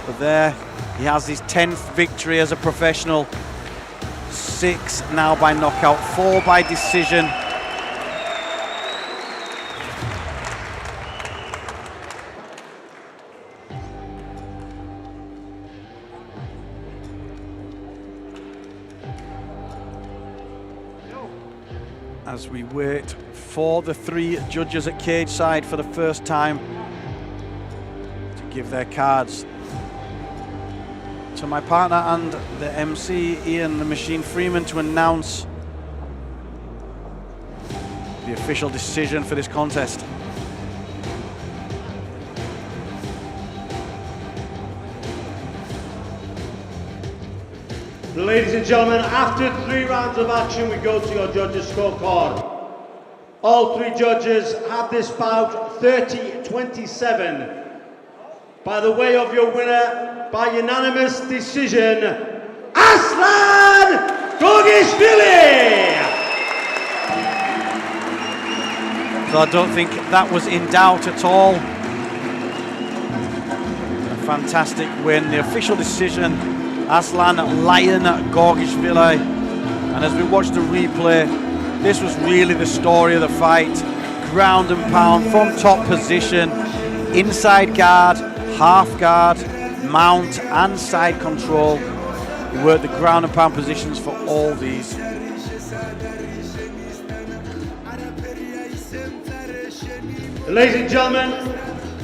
but there he has his 10th victory as a professional. 6 now by knockout, 4 by decision. as we wait for the three judges at cage side for the first time to give their cards to my partner and the MC, Ian the Machine Freeman, to announce the official decision for this contest. Ladies and gentlemen, after 3 rounds of action, we go to your judges' scorecard. All 3 judges have this bout 30-27. By the way of your winner, by unanimous decision, Aslan Gorgishvili! So I don't think that was in doubt at all. A fantastic win, the official decision, Aslan Lion Gorgishvili. And as we watch the replay, this was really the story of the fight. Ground and pound from top position, inside guard, half guard, mount and side control. He worked the ground and pound positions for all these. Ladies and gentlemen,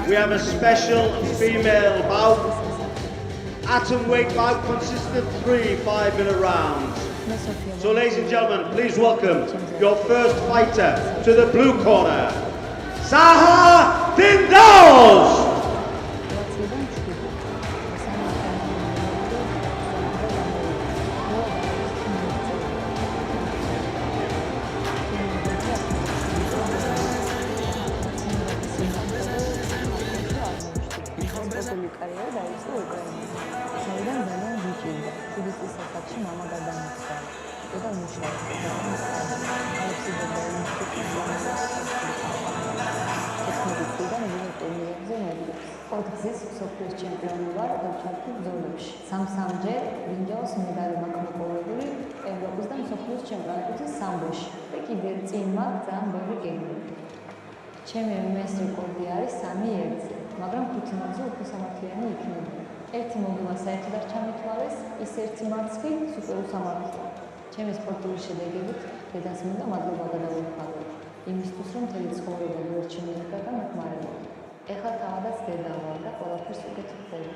we have a special female bout. Atom weight bout consisting of 3 5-minute rounds. So ladies and gentlemen, please welcome your first fighter to the blue corner, Saha Dindaus! სამჯერ ბრინჯაოს მედალი მაქვს მოპოვებული ევროპის და მსოფლიოს ჩემპიონატის სამბოში და კიდევ წინ მაქვს ძალიან ბევრი გეგმები. ჩემი მეს რეკორდი არის 3-1, მაგრამ 5 მატჩზე უფრო სამართლიანი იქნება. ერთი მოგება საერთოდ არ ჩამეთვალეს, ის ერთი მარცხი სუპერ უსამართლოა. ჩემი სპორტული შედეგებით დედას მინდა მადლობა გადავუხადო იმისთვის, რომ მთელი ცხოვრება ვერ ჩიმერდა და მოგმარებოდა. ეხლა თავადაც დედა ვარ და ყველაფერს უკეთ ხდება.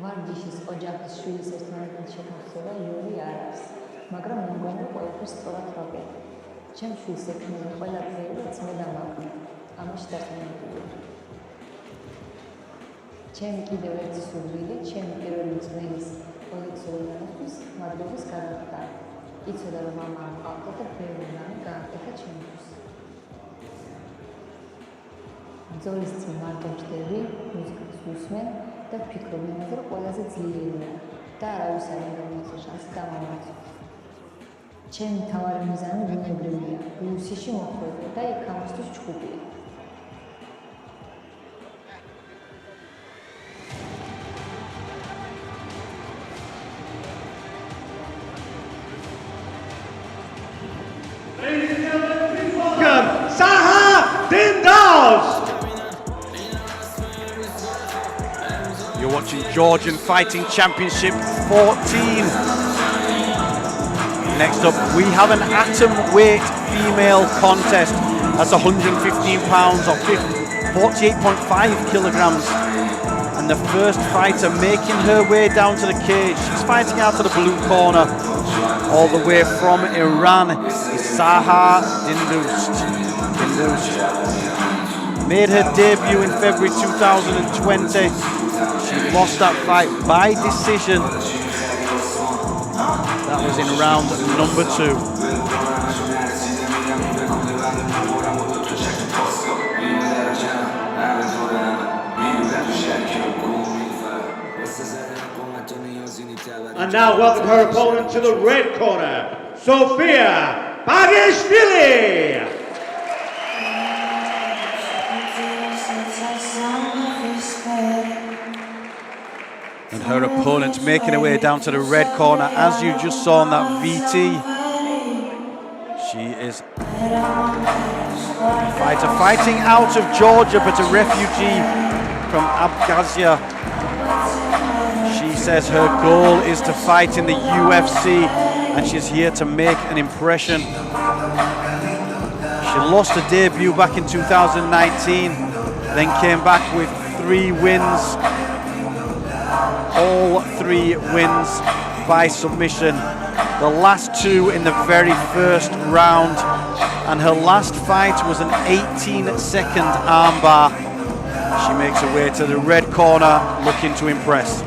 ვარჯიშის ოჯახის შვილის ერთმანეთთან შეთანხმება იური არ არის, მაგრამ მეგონა ყველაფერს სწორად ვაკეთებ. ჩემს შვილს ექნება ყველაფერი და მე და მამა. ამაში დარწმუნებულია. ჩემი კიდევ ერთი სურვილი, ჩემი პირველი ძმების კოლექციონერების მადლობის გადახდა. იცოდა რომ მამა ამყავდა და ბევრი რამე გააკეთა ჩემთვის. ბრძოლის წინ მარტო ვждები, მუსიკას ვუსმენ და ვფიქრობ იმაზე, რომ ყველაზე ძლიერია და არავის არ უნდა შანსი გამოვაცოთ. ჩემი მთავარი მიზანი ბუნებრივია, UFC-ში მოხვედრა და იქ ამისთვის ჯგუფია. Ladies and gentlemen, please welcome Saha Dindaus! You're watching Georgian Fighting Championship 14. Next up, we have an atom weight female contest. That's 115 pounds or 48.5 kilograms. And the first fighter making her way down to the cage, she's fighting out of the blue corner, all the way from Iran, is Saha Dindaus. Made her debut in February 2020. She lost that fight by decision. That was in round number 2. And now welcome her opponent to the red corner, Sofia Bagishvili! And her opponent making her way down to the red corner, as you just saw on that VT. She is a fighter fighting out of Georgia, but a refugee from Abkhazia. She says her goal is to fight in the UFC and she's here to make an impression. She lost her debut back in 2019, then came back with 3 wins. All 3 wins by submission. The last 2 in the very first round, and her last fight was an 18-second armbar. She makes her way to the red corner, looking to impress.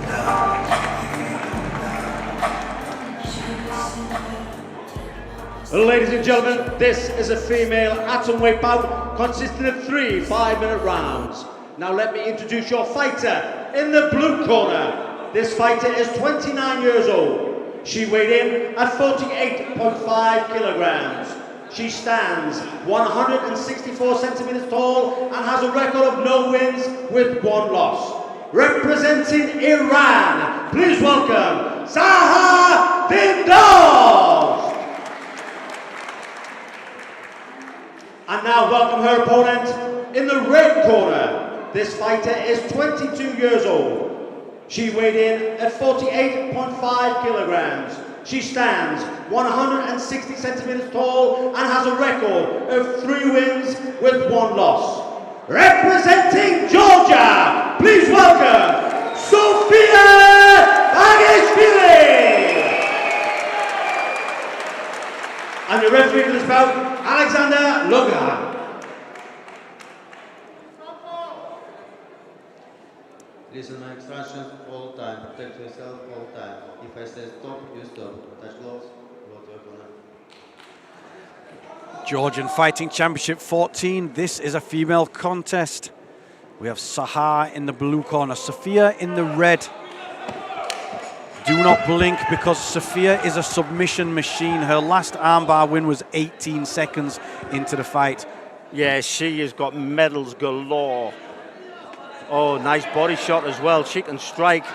Ladies and gentlemen, this is a female atomweight bout consisting of 3 5-minute rounds. Now let me introduce your fighter in the blue corner. This fighter is 29 years old. She weighed in at 48.5 kilograms. She stands 164 centimeters tall and has a record of no wins with 1 loss. Representing Iran, please welcome Zaha Bindoz. And now welcome her opponent in the red corner. This fighter is 22 years old. She weighed in at 48.5 kilograms. She stands 160 centimeters tall and has a record of 3 wins with 1 loss. Representing Georgia, please welcome Sofia Bagishvili. And the referee for this bout, Alexander Logan. Listen my instructions all the time. Protect yourself all the time. If I say stop, you stop. Touch gloves, block your opponent. Georgian Fighting Championship 14. This is a female contest. We have Zaha in the blue corner, Sofia in the red. Do not blink, because Sofia is a submission machine. Her last armbar win was 18 seconds into the fight. Yeah, she has got medals galore. Oh, nice body shot as well. She can strike.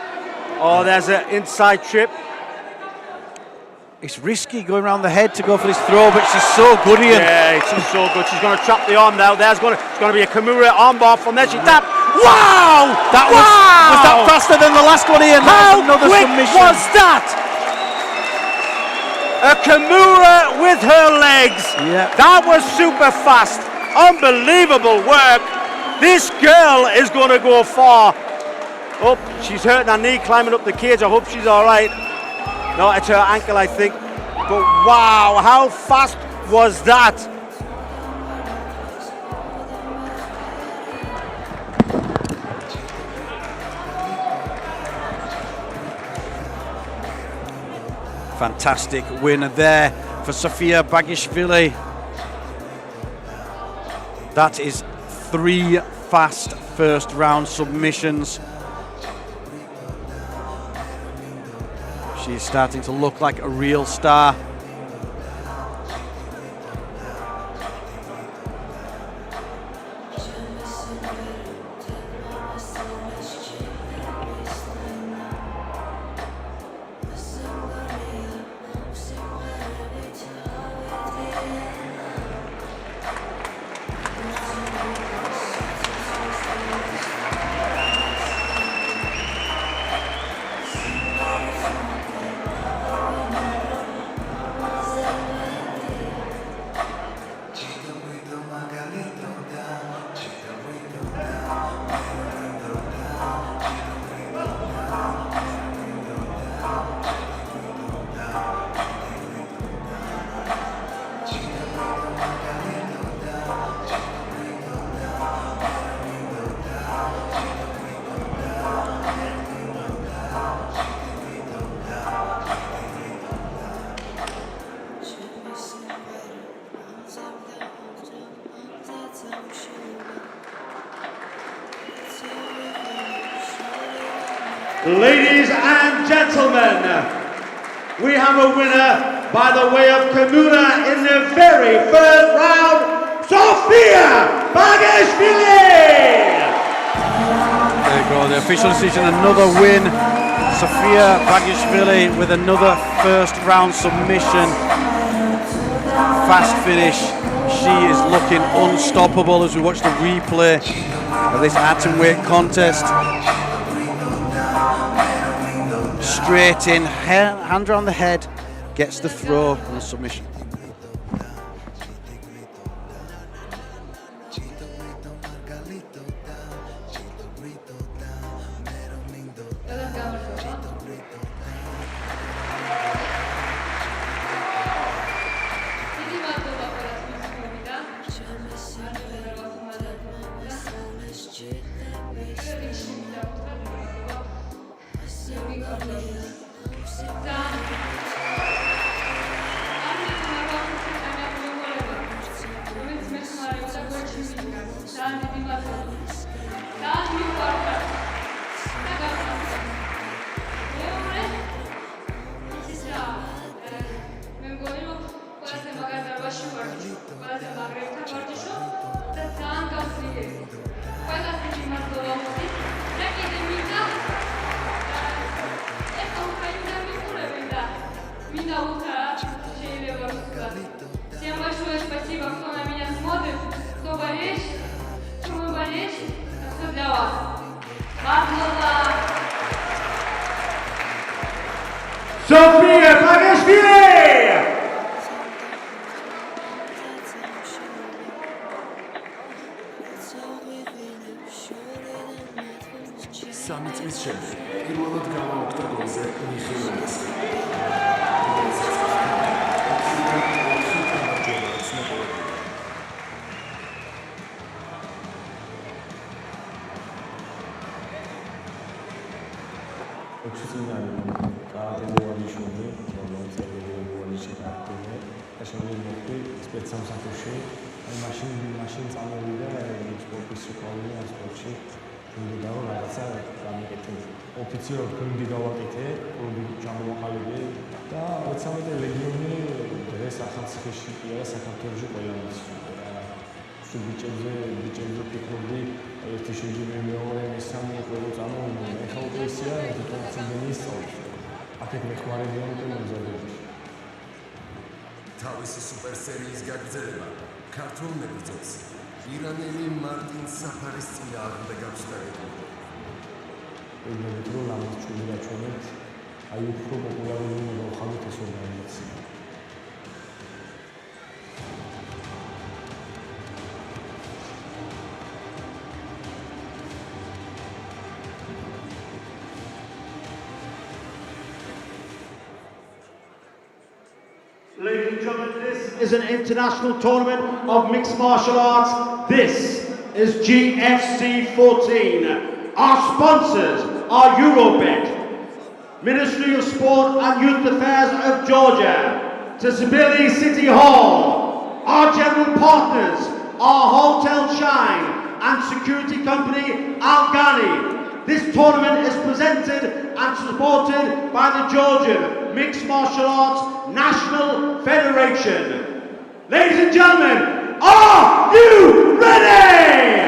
Oh, there's an inside trip. It's risky going around the head to go for this throw, but she's so good, Ian. Yeah, she's so good. She's going to trap the arm now. There's going to be a Kimura armbar from there. She tapped. Wow! Was that faster than the last one, Ian? How another quick submission. was that? A Kimura with her legs. Yeah. That was super fast. Unbelievable work. This girl is going to go far. Oh, she's hurting her knee climbing up the cage. I hope she's all right. No, it's her ankle, I think. But wow, how fast was that? Fantastic win there for Sofia Bagishvili. That is 3 fast first round submissions. She's starting to look like a real star. Ladies and gentlemen, we have a winner by the way of Kimura in the very first round, Sofia Bagishvili! There you go, the official decision, another win. Sofia Bagishvili with another first round submission. Fast finish. She is looking unstoppable as we watch the replay of this atomweight contest. Straight in, hand around the head, gets the throw and the submission. Всем большое спасибо, кто на меня смотрит, кто болеешь, кто вы болеешь, это все для вас. Мазлова! Sofia Bagashvili! სამი წლის შემდეგ პირველად გავა ოქტაგონზე მიხეილოვას. მაშინ წამოვიდა სპორტის სკოლაში, სპორტში. უნდა რაღაცა გამიკეთე. ოფიციალურად გუნდი გავაკეთე, კლუბი ჩამოვაყალიბე და 13 ლეგიონი დღეს ახალციხეში და საქართველოში ყველამაც. ბიჭებზე ფიქრობდი, ერთი შეჯიბრი მეორე, მესამე ყველა წამოვიდა. ეხლა უკვე ისეა, თვითონ ცნობილი სწავლის. აქეთ მეხმარებიან უკვე მომზადებში. თავისი სუპერსერიის გაგრძელება ქართულ მებრძოლს ირანელი მარტინ საფარის წინააღმდეგ აქვს დაგეგმილი. ვიდრე რომ ამას ჩვენ დაჩვენებთ, აი უფრო პოპულარული უნდა ვხადოთ ეს ორგანიზაცია. Ladies and gentlemen, this is an international tournament of mixed martial arts. This is GFC 14. Our sponsors are Eurobet, Ministry of Sport and Youth Affairs of Georgia, Tbilisi City Hall. Our general partners are Hotel Shine and security company Al Ghani. This tournament is presented and supported by the Georgian Mixed Martial Arts National Federation. Ladies and gentlemen, are you ready?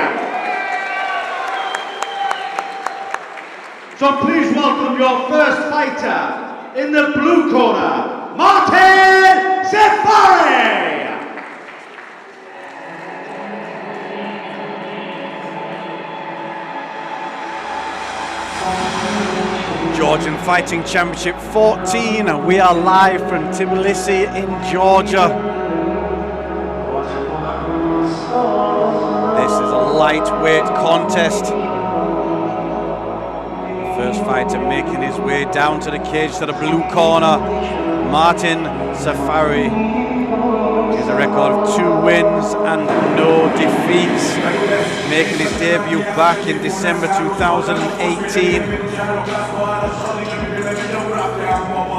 So please welcome your first fighter in the blue corner, Martin Sefari. Georgian Fighting Championship 14. We are live from Tbilisi in Georgia. This is a lightweight contest. First fighter making his way down to the cage to the blue corner, Martin Sefari. He has a record of 2 wins and no defeats, making his debut back in December 2018.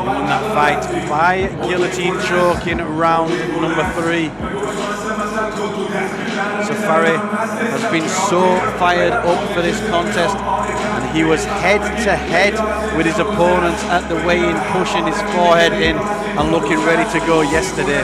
Won that fight by guillotine choke in round number 3. Sefari has been so fired up for this contest, and he was head to head with his opponents at the weigh-in, pushing his forehead in and looking ready to go yesterday.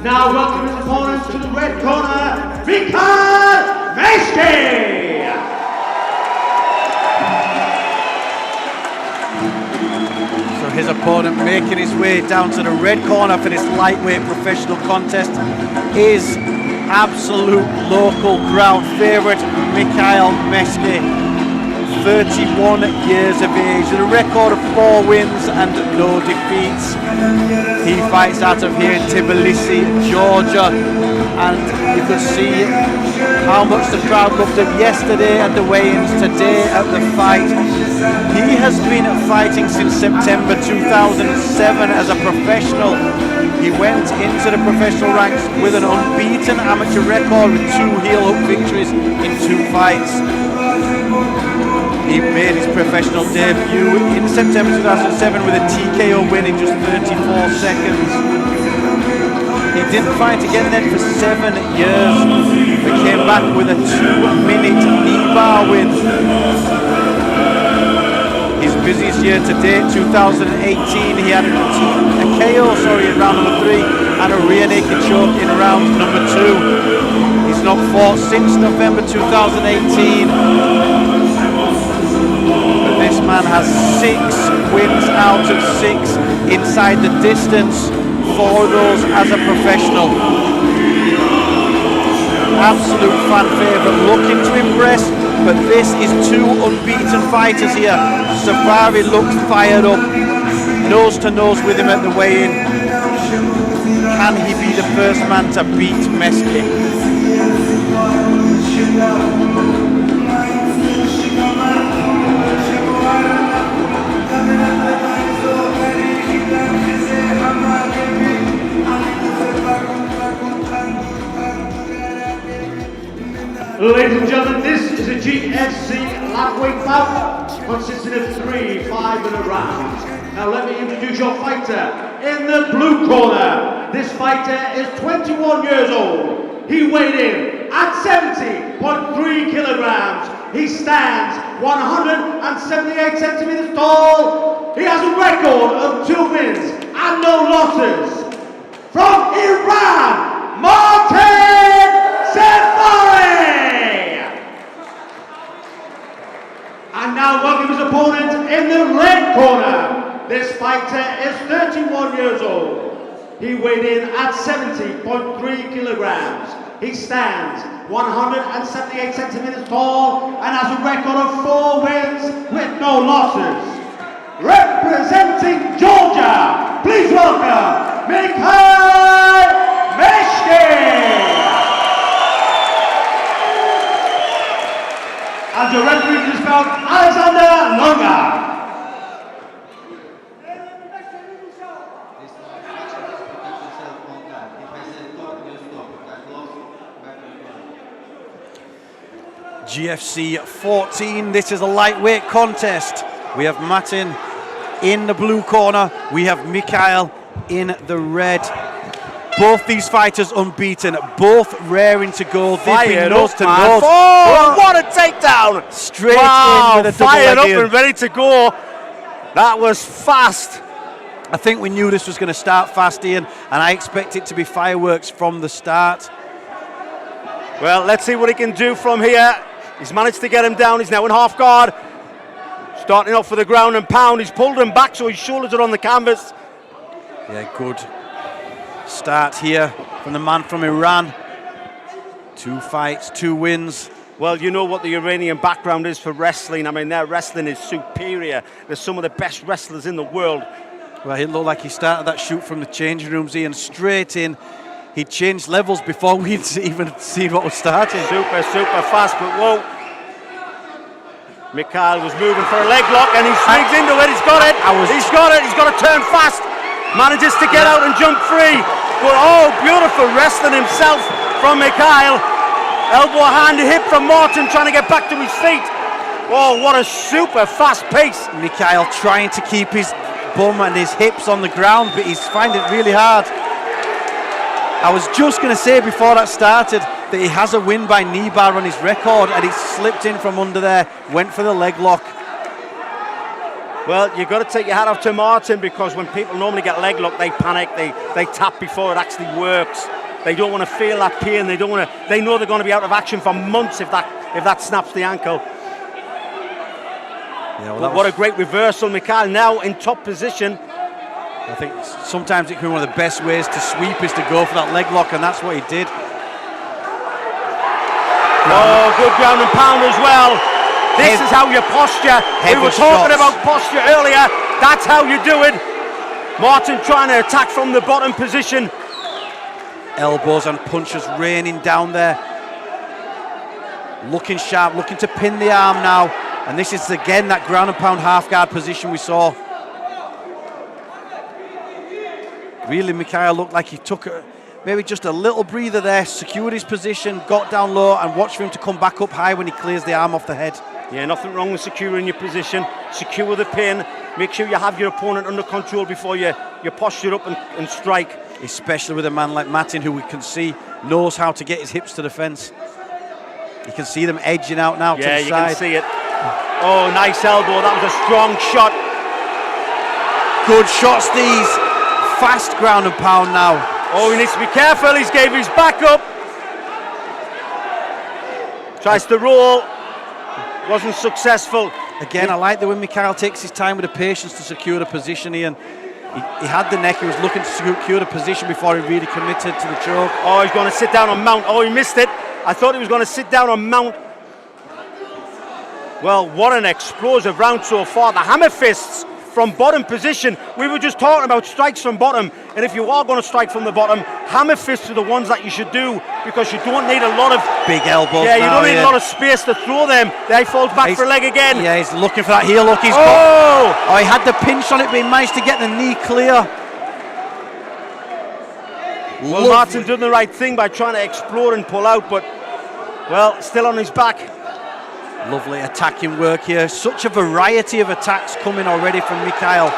Now welcome his opponents to the red corner, Mikhail Meshki! So his opponent making his way down to the red corner for this lightweight professional contest is absolute local crowd favourite Mikhail Meske, 31 years of age, with a record of 4 wins and no defeats. He fights out of here in Tbilisi, Georgia, and you could see how much the crowd loved him yesterday at the weigh-ins, today at the fight. He has been fighting since September 2007 as a professional. He went into the professional ranks with an unbeaten amateur record with 2 heel-hook victories in 2 fights. He made his professional debut in September 2007 with a TKO win in just 34 seconds. He didn't fight again then for 7 years, but came back with a 2-minute knee bar win. His busiest year to date, 2018, he had a KO in round number 3 and a rear naked choke in round number 2. He's not fought since November 2018. But this man has 6 wins out of 6 inside the distance, 4 of those as a professional. Absolute fan favourite, looking to impress, but this is 2 unbeaten fighters here. Safari looks fired up, nose to nose with him at the weigh-in. Can he be the first man to beat Meske? Ladies and gentlemen, this is a GFC lightweight bout consisting of 3 5-minute rounds. Now let me introduce your fighter in the blue corner. This fighter is 21 years old. He weighed in at 70.3 kilograms. He stands 178 centimeters tall. He has a record of 2 wins and no losses. From Iran, Martin Safari! And now welcome his opponent in the red corner. This fighter is 31 years old. He weighed in at 70.3 kilograms. He stands 178 centimeters tall and has a record of 4 wins with no losses. Representing Georgia, please welcome Mikhail Meske! And your referee for this bout, Alexander Longa. GFC 14, this is a lightweight contest. We have Martin in the blue corner, we have Mikhail in the red. Both these fighters unbeaten, both raring to go. They've been nose to nose. Oh, what a takedown! Straight wow, in with a double fired leg up in. and ready to go. That was fast. I think we knew this was going to start fast, Ian, and I expect it to be fireworks from the start. Well, let's see what he can do from here. He's managed to get him down. He's now in half guard. Starting off for the ground and pound. He's pulled him back so his shoulders are on the canvas. Yeah, good start here from the man from Iran. 2 fights, 2 wins. Well, you know what the Iranian background is for wrestling. I mean, their wrestling is superior. They're some of the best wrestlers in the world. Well, it looked like he started that shoot from the changing rooms, Ian, straight in. He changed levels before we'd even seen what was starting. Super fast, but whoa. Mikhail was moving for a leg lock and he swings into it. He's got it. He's got it. He's got to turn fast. Manages to get out and jump free. But oh, beautiful wrestling himself from Mikhail. Elbow, hand, hip from Martin trying to get back to his feet. Oh, what a super fast pace. Mikhail trying to keep his bum and his hips on the ground, but he's finding it really hard. I was just going to say before that started that he has a win by knee bar on his record, and he slipped in from under there, went for the leg lock. Well, you've got to take your hat off to Martin, because when people normally get leg lock, they panic, they tap before it actually works. They don't want to feel that pain. They don't want to. They know they're going to be out of action for months if that snaps the ankle. Yeah, well, But what a great reversal. Mikhail now in top position. I think sometimes it can be one of the best ways to sweep is to go for that leg lock, and that's what he did. Oh, good ground and pound as well. This is how you posture. We were talking about posture earlier. That's how you do it. Martin trying to attack from the bottom position. Elbows and punches raining down there. Looking sharp, looking to pin the arm now. And this is again that ground and pound half guard position we saw. Really, Mikhail looked like he took maybe just a little breather there, secured his position, got down low, and watched for him to come back up high when he clears the arm off the head. Yeah, nothing wrong with securing your position. Secure the pin. Make sure you have your opponent under control before you posture up and strike. Especially with a man like Martin, who we can see knows how to get his hips to the fence. You can see them edging out now to the side. Yeah, you can see it. Oh, nice elbow. That was a strong shot. Good shots these. Fast ground and pound now. Oh, he needs to be careful. He's gave his back up. Tries to roll. Wasn't successful. Again, I like the way Mikhail takes his time with the patience to secure the position here. And he had the neck. He was looking to secure the position before he really committed to the choke. Oh, he's going to sit down on mount. Oh, he missed it. I thought he was going to sit down on mount. Well, what an explosive round so far. The hammer fists from bottom position. We were just talking about strikes from bottom, and if you are going to strike from the bottom, hammer fists are the ones that you should do, because you don't need a lot of big elbows. Yeah, you don't need a lot of space to throw them. There he falls back for a leg again. Yeah, he's looking for that heel hook. He had the pinch on it, but he managed to get the knee clear. Well, Martin done the right thing by trying to explore and pull out, but well, still on his back. Lovely attacking work here. Such a variety of attacks coming already from Mikhail.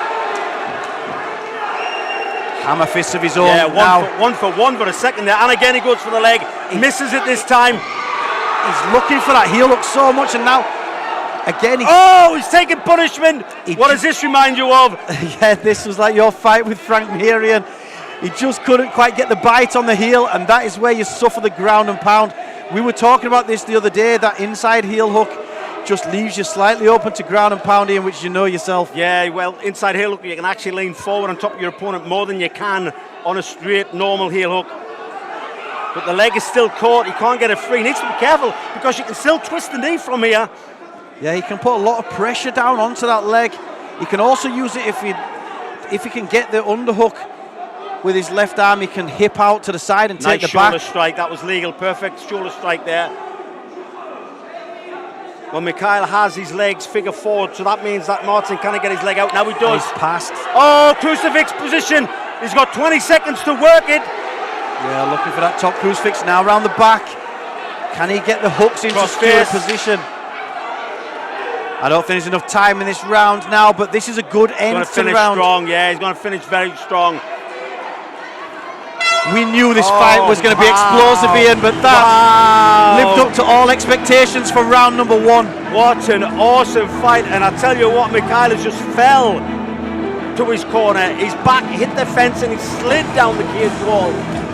Hammer fists of his own. Yeah, now. one for one for a second there, and again he goes for the leg. He misses it this time. He's looking for that heel hook so much, and now again. He's taking punishment. What does this remind you of? Yeah, this was like your fight with Frank Mirian. He just couldn't quite get the bite on the heel, and that is where you suffer the ground and pound. We were talking about this the other day, that inside heel hook just leaves you slightly open to ground and pound, in which you know yourself. Yeah, well, inside heel hook, you can actually lean forward on top of your opponent more than you can on a straight, normal heel hook. But the leg is still caught. He can't get it free. He needs to be careful, because you can still twist the knee from here. Yeah, he can put a lot of pressure down onto that leg. He can also use it if he can get the underhook. With his left arm, he can hip out to the side and take the back. Nice shoulder strike, that was legal. Perfect shoulder strike there. Well, Mikhail has his legs figure forward, so that means that Martin can't get his leg out. Now he does. He's passed. Oh, crucifix position. He's got 20 seconds to work it. Yeah, looking for that top crucifix now around the back. Can he get the hooks into secure position? I don't think there's enough time in this round now, but this is a good end to the round. Strong, yeah, he's going to finish very strong. We knew this fight was going to be explosive, Ian, but that lived up to all expectations for round number one. What an awesome fight, and I tell you what, Mikhail just fell to his corner. His back hit the fence and he slid down the cage wall.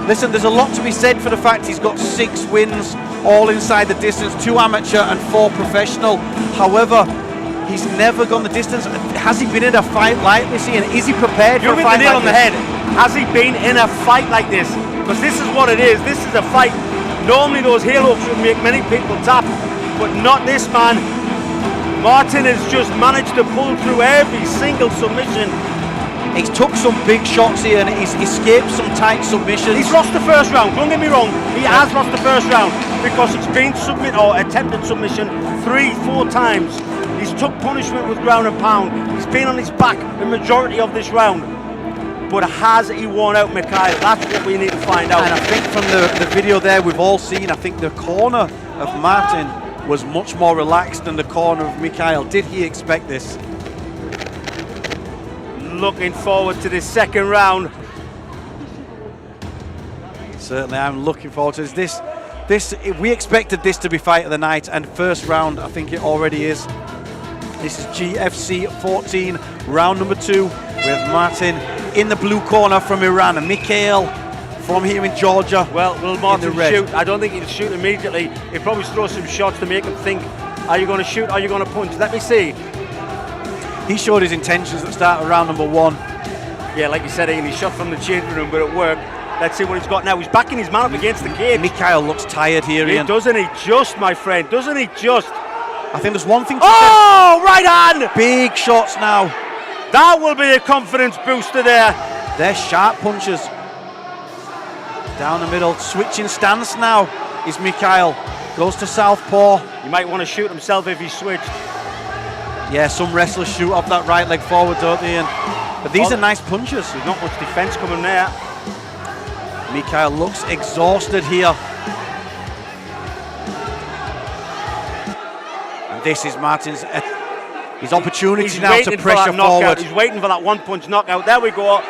Listen, there's a lot to be said for the fact he's got 6 wins, all inside the distance, 2 amateur and 4 professional. However, he's never gone the distance. Has he been in a fight like this, Ian? Is he prepared for a fight like this? You hit the nail on the head. Has he been in a fight like this? Because this is what it is. This is a fight. Normally those heel hooks would make many people tap, but not this man. Martin has just managed to pull through every single submission. He's took some big shots here and he's escaped some tight submissions. He's lost the first round, don't get me wrong. He has lost the first round because it's been attempted submission 3-4 times. He's took punishment with ground and pound. He's been on his back the majority of this round. But has he worn out Mikhail? That's what we need to find out. And I think from the video there we've all seen, I think the corner of Martin was much more relaxed than the corner of Mikhail. Did he expect this? Looking forward to this second round. Certainly, I'm looking forward to this. We expected this to be fight of the night, and first round, I think it already is. This is GFC 14, round number 2. We have Martin in the blue corner from Iran, and Mikhail from here in Georgia. Well, will Martin shoot? I don't think he'll shoot immediately. He'll probably throw some shots to make him think, are you going to shoot, are you going to punch? Let me see. he showed his intentions at the start of round number 1. Yeah, like you said, Ian, he shot from the changing room, but it worked. Let's see what he's got now. He's backing his man up against the cage. Mikhail looks tired here, Ian. Doesn't he just, my friend? Doesn't he just? I think there's one thing to Oh, right hand! Big shots now. That will be a confidence booster there. They're sharp punches. Down the middle, switching stance now is Mikhail. Goes to southpaw. He might want to shoot himself if he switched. Yeah, some wrestlers shoot off that right leg forward, don't they, Ian? But these are nice punches. There's not much defence coming there. Mikhail looks exhausted here. And this is Martin's his opportunity now to pressure forward. He's waiting for that one-punch knockout. There we go.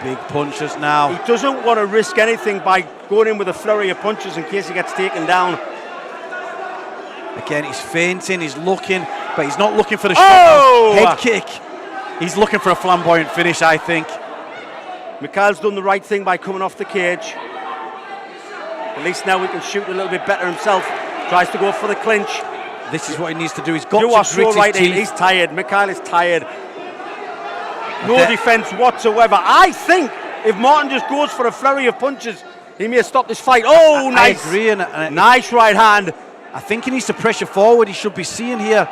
Big punches now. He doesn't want to risk anything by going in with a flurry of punches in case he gets taken down. Again, he's feinting, he's looking, but he's not looking for the head kick. He's looking for a flamboyant finish, I think. Mikhail's done the right thing by coming off the cage. At least now he can shoot a little bit better himself. Tries to go for the clinch. This is what he needs to do. He's got to grit so his right teeth. He's tired. Mikhail is tired. No defence whatsoever. I think if Martin just goes for a flurry of punches, he may stop this fight. Oh, nice. I agree. Nice right hand. I think he needs to pressure forward. He should be seeing here,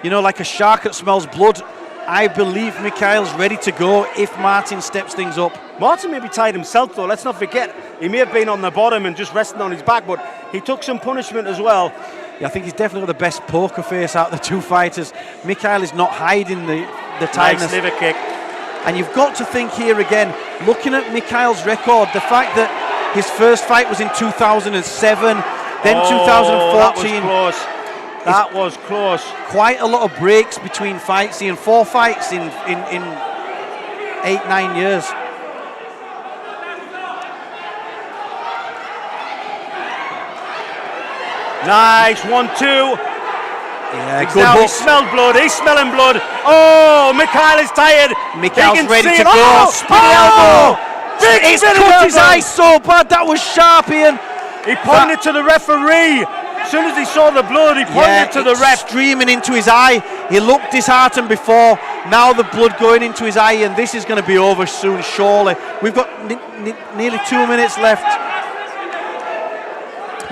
you know, like a shark that smells blood. I believe Mikhail's ready to go if Martin steps things up. Martin may be tired himself, though. Let's not forget, he may have been on the bottom and just resting on his back, but he took some punishment as well. Yeah, I think he's definitely got the best poker face out of the two fighters. Mikhail is not hiding the tiredness. Nice liver kick. And you've got to think here again, looking at Mikhail's record, the fact that his first fight was in 2007, then 2014. That was close. Quite a lot of breaks between fights, seeing 4 fights in 8-9 years. Nice 1-2. Yeah, good now hook. He smelled blood. He's smelling blood. Oh, Mikhail is tired. Mikhail's ready to go. Oh, Spinning elbow. Big It's cut his eye so bad. That was sharp, Ian. He pointed to the referee. As soon as he saw the blood, he pointed to the ref. Streaming into his eye. He looked disheartened before. Now the blood going into his eye, and this is going to be over soon, surely. We've got nearly 2 minutes left.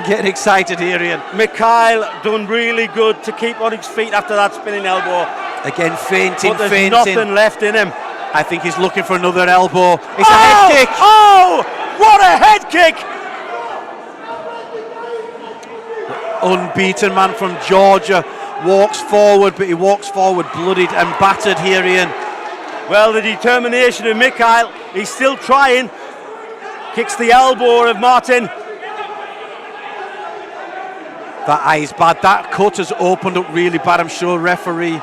Getting excited here, Ian. Mikhail done really good to keep on his feet after that spinning elbow. Again, feinting, but there's nothing left in him. I think he's looking for another elbow. It's a head kick. Oh, what a head kick! Unbeaten man from Georgia walks forward, but he walks forward bloodied and battered here, Ian. Well, the determination of Mikhail, he's still trying. Kicks the elbow of Martin. That eye is bad. That cut has opened up really bad. I'm sure referee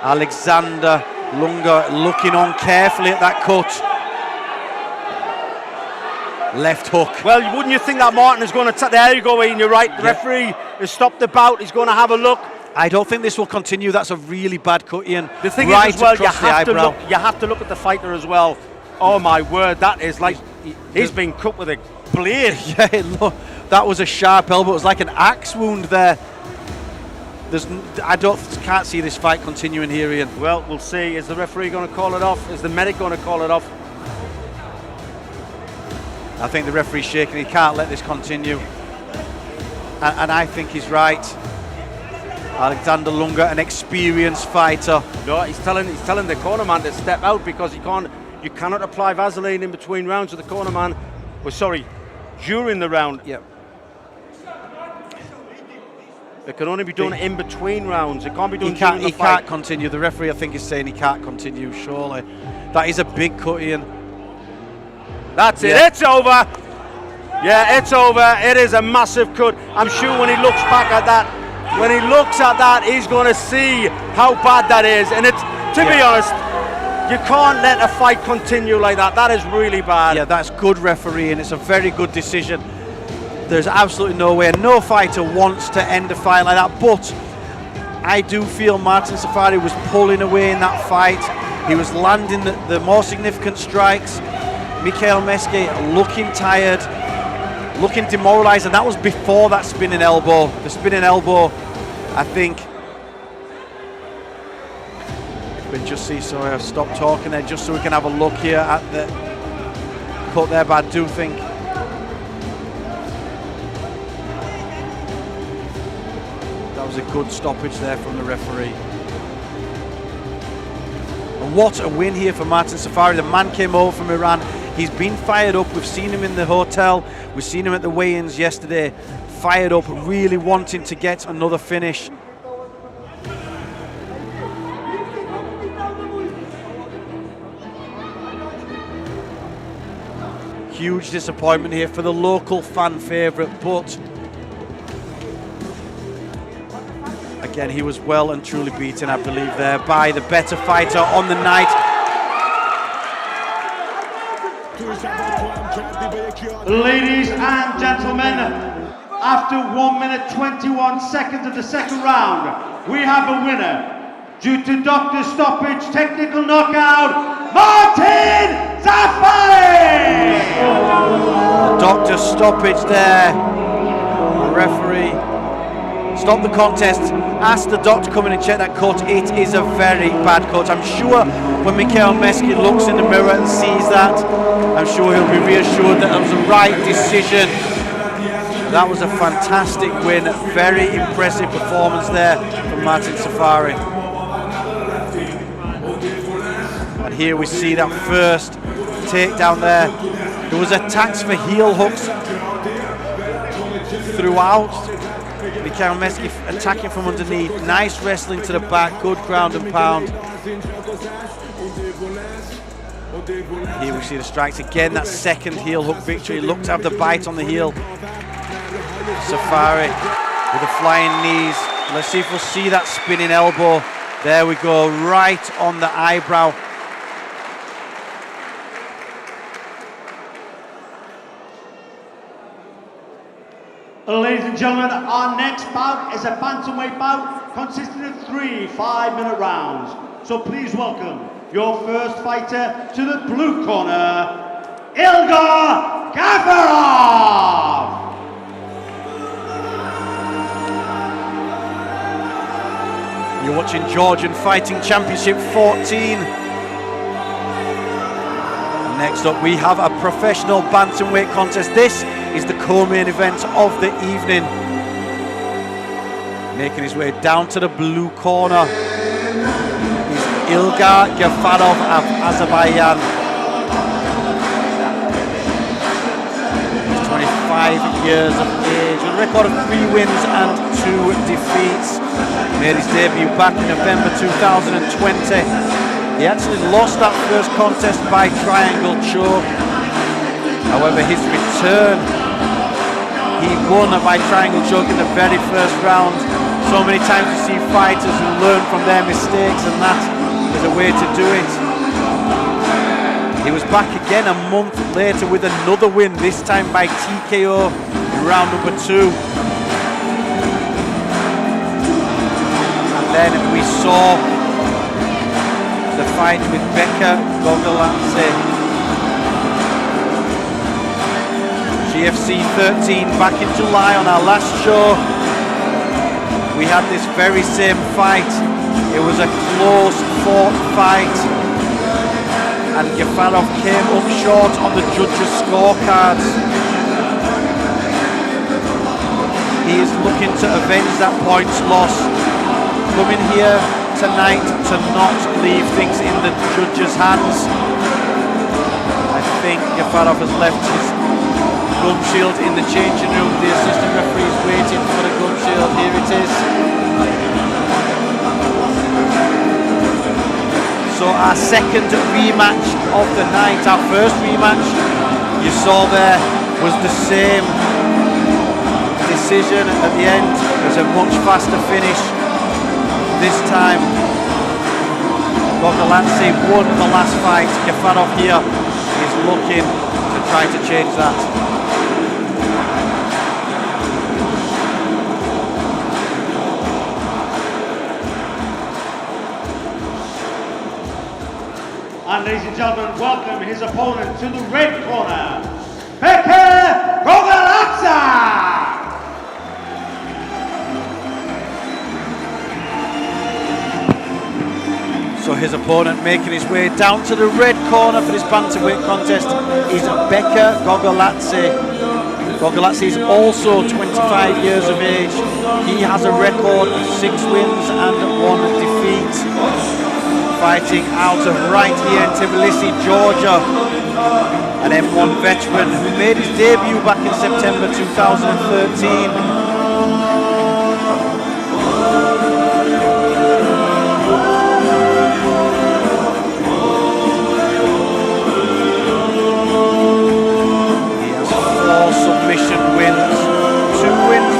Alexander Lunga looking on carefully at that cut. Left hook. Well, wouldn't you think that Martin is going to... There you go, Ian, you're right. The referee has stopped the bout. He's going to have a look. I don't think this will continue. That's a really bad cut, Ian. The thing right is, as well, you eyebrow. have to look at the fighter as well. Oh, my word, that is like... He's been cut with a blade. Yeah, look, that was a sharp elbow. It was like an axe wound there. Can't see this fight continuing here, Ian. Well, we'll see. Is the referee going to call it off? Is the medic going to call it off? I think the referee's shaking. He can't let this continue. And I think he's right. Alexander Lunga, an experienced fighter. No, he's telling the corner man to step out because you cannot apply Vaseline in between rounds of the corner man. Well, sorry, during the round. Yeah. It can only be done in between rounds. It can't be done He can't continue. The referee, I think, is saying he can't continue, surely. That is a big cut, Ian. That's it. It's over. Yeah, it's over. It is a massive cut. I'm sure when he looks back at that, he's going to see how bad that is. And it's, to be honest, you can't let a fight continue like that. That is really bad. Yeah, that's good refereeing. It's a very good decision. There's absolutely no way. No fighter wants to end a fight like that. But I do feel Martin Safari was pulling away in that fight. He was landing the more significant strikes. Mikhail Meske looking tired, looking demoralised, and that was before that spinning elbow. The spinning elbow, I think, But just see, so I've stopped talking there just so we can have a look here at the cut there, but I do think that was a good stoppage there from the referee. And what a win here for Martin Safari. The man came over from Iran. He's been fired up. We've seen him in the hotel. We've seen him at the weigh-ins yesterday. Fired up, really wanting to get another finish. Huge disappointment here for the local fan favourite, but again, he was well and truly beaten, I believe, there by the better fighter on the night. Ladies and gentlemen, after 1 minute 21 seconds of the second round, we have a winner. Due to doctor stoppage, technical knockout, Martin Safari! Doctor stoppage there. The referee stopped the contest, asked the doctor to come in and check that cut. It is a very bad cut. I'm sure when Mikhail Meski looks in the mirror and sees that, I'm sure he'll be reassured that it was the right decision. That was a fantastic win. Very impressive performance there from Martin Safari. And here we see that first takedown there. There was attacks for heel hooks throughout. Mikhail Meski attacking from underneath. Nice wrestling to the back. Good ground and pound. Here we see the strikes again. That second heel hook victory. Looked to have the bite on the heel. Safari with the flying knees. Let's see if we'll see that spinning elbow. There we go, right on the eyebrow. Ladies and gentlemen, our next bout is a bantamweight bout consisting of 3 5-minute rounds. So please welcome your first fighter to the blue corner, Ilgar Gafarov! You're watching Georgian Fighting Championship 14. Next up, we have a professional bantamweight contest. This is the co-main event of the evening. Making his way down to the blue corner is Ilgar Gafarov of Azerbaijan. He's 25 years of age, with a record of 3 wins and 2 defeats. Made his debut back in November 2020. He actually lost that first contest by triangle choke. However, his return, he won by triangle choke in the very first round. So many times you see fighters who learn from their mistakes, and that is a way to do it. He was back again a month later with another win, this time by TKO in round number 2. And then we saw the fight with Becca Gogoladze. GFC 13 back in July on our last show. We had this very same fight. It was a close fought fight, and Gafarov came up short on the judges' scorecards. He is looking to avenge that points loss. Coming here tonight to not leave things in the judges' hands. I think Gafarov has left his gum shield in the changing room. The assistant referee is waiting for the gum shield. Here it is. So our second rematch of the night, our first rematch, you saw there, was the same decision at the end. It was a much faster finish. This time, Gogoladze won the last fight. Gafarov here is looking to try to change that. And ladies and gentlemen, welcome his opponent to the red corner, Becca Gogoladze! So his opponent making his way down to the red corner for this bantamweight contest is Bekka Gogoladze. Gogoladze is also 25 years of age. He has a record of 6 wins and 1 defeat. Fighting out of right here in Tbilisi, Georgia. An M1 veteran who made his debut back in September 2013.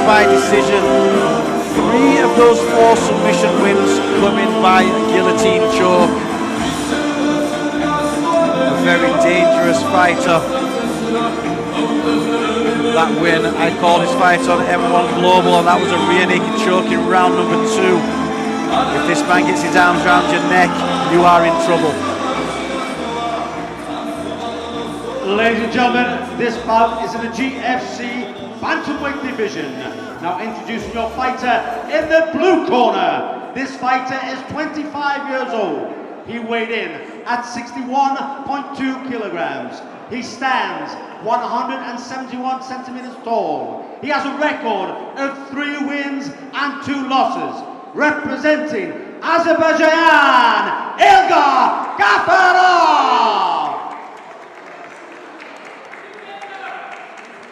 By decision. 3 of those 4 submission wins coming by guillotine choke. A very dangerous fighter. That win, I called his fight on M1 Global, and that was a rear naked choke in round number 2. If this man gets his arms around your neck, you are in trouble. Ladies and gentlemen, this bout is in the GFC Bantamweight division. Now introducing your fighter in the blue corner. This fighter is 25 years old. He weighed in at 61.2 kilograms. He stands 171 centimeters tall. He has a record of 3 wins and 2 losses. Representing Azerbaijan, Ilgar Gafarov.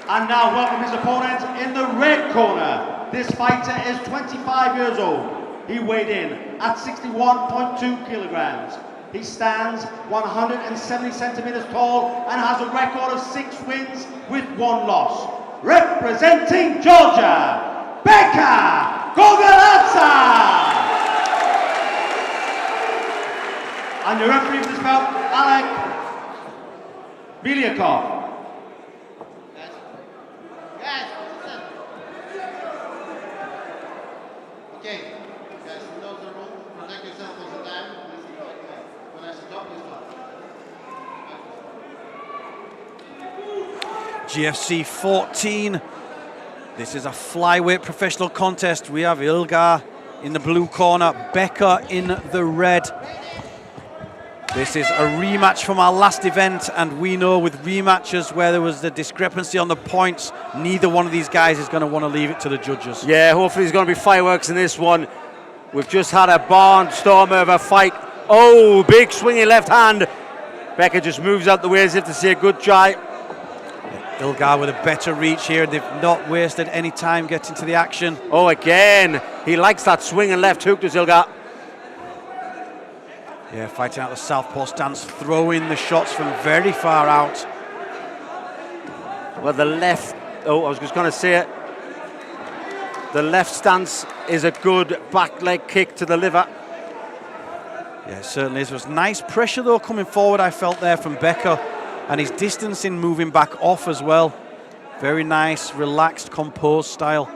And now welcome his opponent in the red corner. This fighter is 25 years old. He weighed in at 61.2 kilograms. He stands 170 centimeters tall and has a record of 6 wins with 1 loss. Representing Georgia, Bekka Gogoladze. And the referee for this bout, Alek Bilyakov. Okay, guys, you know the rule. Protect yourself all the time. Listen to my command. When I stop, you stop. GFC 14. This is a flyweight professional contest. We have Ilgar in the blue corner, Bekka in the red. This is a rematch from our last event, and we know with rematches where there was the discrepancy on the points, neither one of these guys is going to want to leave it to the judges. Yeah, hopefully there's going to be fireworks in this one. We've just had a barnstormer of a fight. Oh, big swinging left hand. Bekka just moves out the way as if to say good try. Ilgar with a better reach here. They've not wasted any time getting to the action. Oh, again. He likes that swinging left hook, does Ilgar. Yeah, fighting out the southpaw stance, throwing the shots from very far out. Well, the left, I was just going to say it. The left stance is a good back leg kick to the liver. Yeah, it certainly is. There was nice pressure, though, coming forward, I felt there from Bekka. And his distancing moving back off as well. Very nice, relaxed, composed style.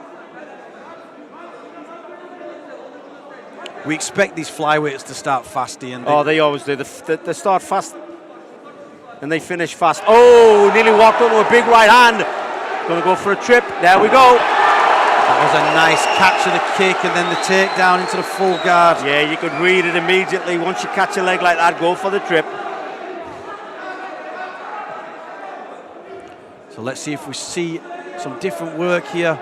We expect these flyweights to start fast, Ian. Oh, they always do. They start fast and they finish fast. Oh, nearly walked onto a big right hand. Going to go for a trip. There we go. That was a nice catch of the kick and then the takedown into the full guard. Yeah, you could read it immediately. Once you catch a leg like that, go for the trip. So let's see if we see some different work here.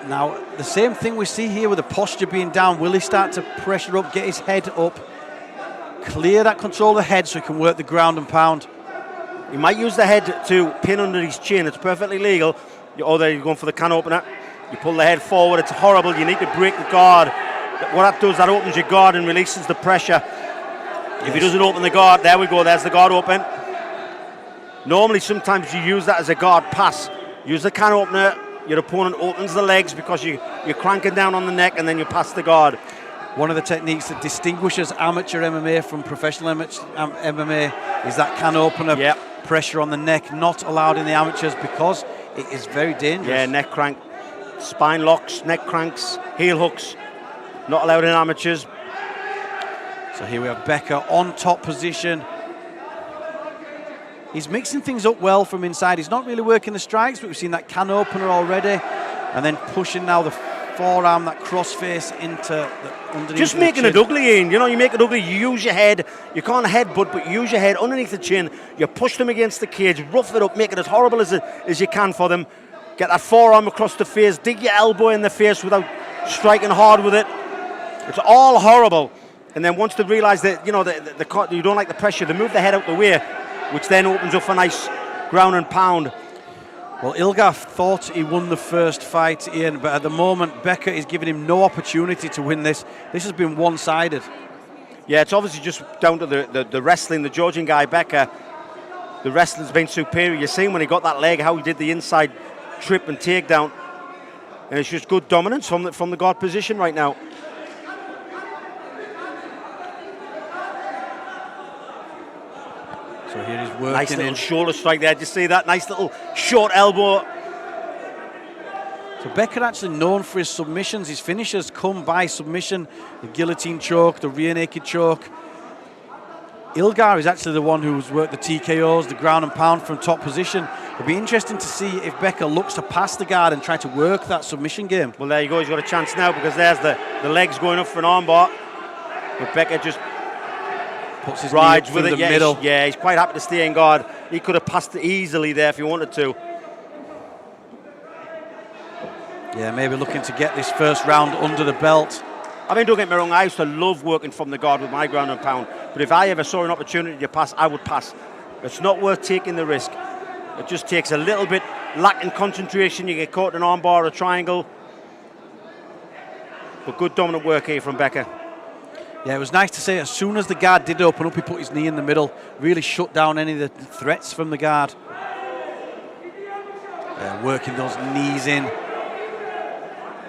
Now, the same thing we see here with the posture being down. Will he start to pressure up, get his head up, clear that control of the head so he can work the ground and pound? He might use the head to pin under his chin. It's perfectly legal. Oh, there you're going for the can opener. You pull the head forward. It's horrible. You need to break the guard. What that does, that opens your guard and releases the pressure. If he doesn't open the guard, there we go. There's the guard open. Normally, sometimes you use that as a guard pass. Use the can opener. Your opponent opens the legs because you're cranking down on the neck and then you pass the guard. One of the techniques that distinguishes amateur MMA from professional MMA is that can opener. Yep. Pressure on the neck, not allowed in the amateurs because it is very dangerous. Yeah, neck crank, spine locks, neck cranks, heel hooks, not allowed in amateurs. So here we have Bekka on top position. He's mixing things up well from inside. He's not really working the strikes, but we've seen that can opener already. And then pushing now the forearm, that crossface into the underneath. Just making it ugly, Ian. You know, you make it ugly. You use your head. You can't headbutt, but you use your head underneath the chin. You push them against the cage, rough it up, make it as horrible as you can for them. Get that forearm across the face, dig your elbow in the face without striking hard with it. It's all horrible. And then once they realise that, you know, you don't like the pressure, they move the head out the way, which then opens up a nice ground and pound. Well, Ilgar thought he won the first fight, Ian, but at the moment, Becker is giving him no opportunity to win this. This has been one-sided. Yeah, it's obviously just down to the wrestling. The Georgian guy, Becker, the wrestling's been superior. You've seen when he got that leg, how he did the inside trip and takedown. And it's just good dominance from the guard position right now. So here he's working. Nice little shoulder strike there. Did you see that? Nice little short elbow. So Becker actually known for his submissions. His finishers come by submission. The guillotine choke, the rear naked choke. Ilgar is actually the one who's worked the TKOs, the ground and pound from top position. It'll be interesting to see if Becker looks to pass the guard and try to work that submission game. Well, there you go. He's got a chance now because there's the legs going up for an armbar. But Becker just puts his rides knee with through it. the middle. He's quite happy to stay in guard. He could have passed it easily there if he wanted to. Yeah, maybe looking to get this first round under the belt. I mean, don't get me wrong, I used to love working from the guard with my ground and pound, but if I ever saw an opportunity to pass, I would pass. It's not worth taking the risk. It just takes a little bit lacking concentration. You get caught in an armbar or a triangle. But good dominant work here from Becker. Yeah, it was nice to see as soon as the guard did open up, he put his knee in the middle, really shut down any of the threats from the guard. Working those knees in.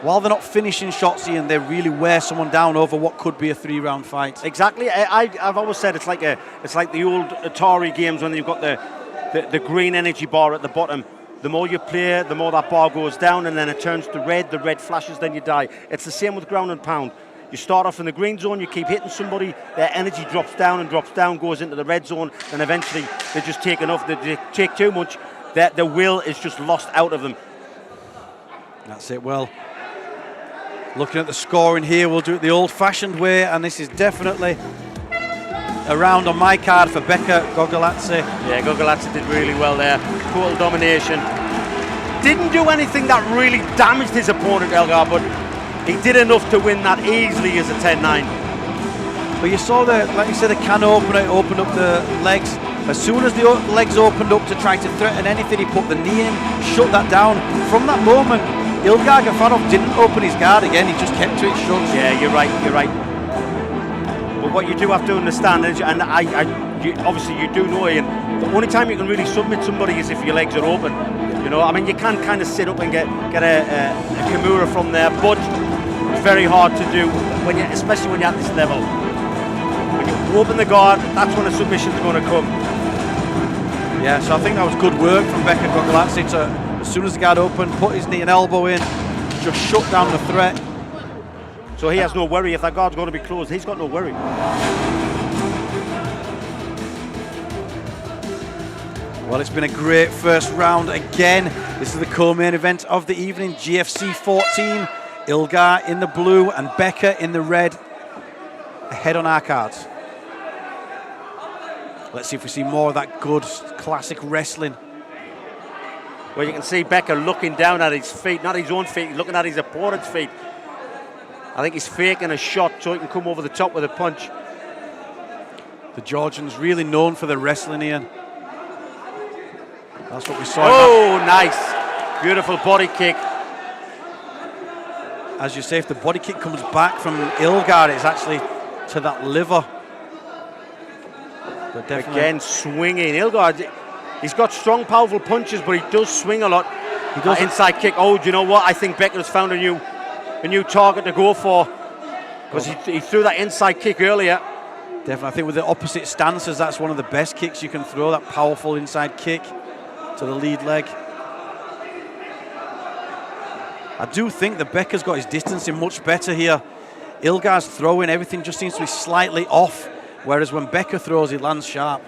While they're not finishing shots, Ian, they really wear someone down over what could be a 3-round fight. Exactly. I've always said it's like the old Atari games when you've got the green energy bar at the bottom. The more you play, the more that bar goes down, and then it turns to red. The red flashes, then you die. It's the same with ground and pound. You start off in the green zone, you keep hitting somebody, their energy drops down, goes into the red zone, and eventually they just take enough. They take too much. Their will is just lost out of them. That's it. Well, looking at the scoring here, we'll do it the old-fashioned way, and this is definitely a round on my card for Becker Gogoladze. Yeah, Gogoladze did really well there. Total domination. Didn't do anything that really damaged his opponent, Ilgar, but he did enough to win that easily as a 10-9. But you saw like you said, the can opener, it opened up the legs. As soon as the legs opened up to try to threaten anything, he put the knee in, shut that down. From that moment, Ilgar Gafarov didn't open his guard again, he just kept to it shut. Yeah, you're right. But what you do have to understand is, and obviously you do know, Ian, the only time you can really submit somebody is if your legs are open. You know, I mean, you can kind of sit up and get a Kimura from there, but it's very hard to do, especially when you're at this level. When you open the guard, that's when a submission's going to come. Yeah, so I think that was good work from Becker Gogoladze to, as soon as the guard opened, put his knee and elbow in, just shut down the threat. So he has no worry. If that guard's going to be closed, he's got no worry. Well, it's been a great first round again. This is the co-main event of the evening, GFC 14. Ilgar in the blue and Becker in the red. Ahead on our cards. Let's see if we see more of that good classic wrestling. Well, you can see Becker looking down at his feet, not his own feet, looking at his opponent's feet. I think he's faking a shot so he can come over the top with a punch. The Georgians really known for their wrestling, Ian. That's what we saw. Oh, nice. Beautiful body kick. As you say, if the body kick comes back from Ilgar, it's actually to that liver. But definitely again, swinging. Ilgar, he's got strong, powerful punches, but he does swing a lot. He does inside kick. Oh, do you know what? I think Becker has found a new target to go for, because he threw that inside kick earlier. Definitely, I think with the opposite stances, that's one of the best kicks you can throw, that powerful inside kick to the lead leg. I do think that Becker's got his distancing much better here. Ilgar's throwing, everything just seems to be slightly off, whereas when Becker throws, he lands sharp.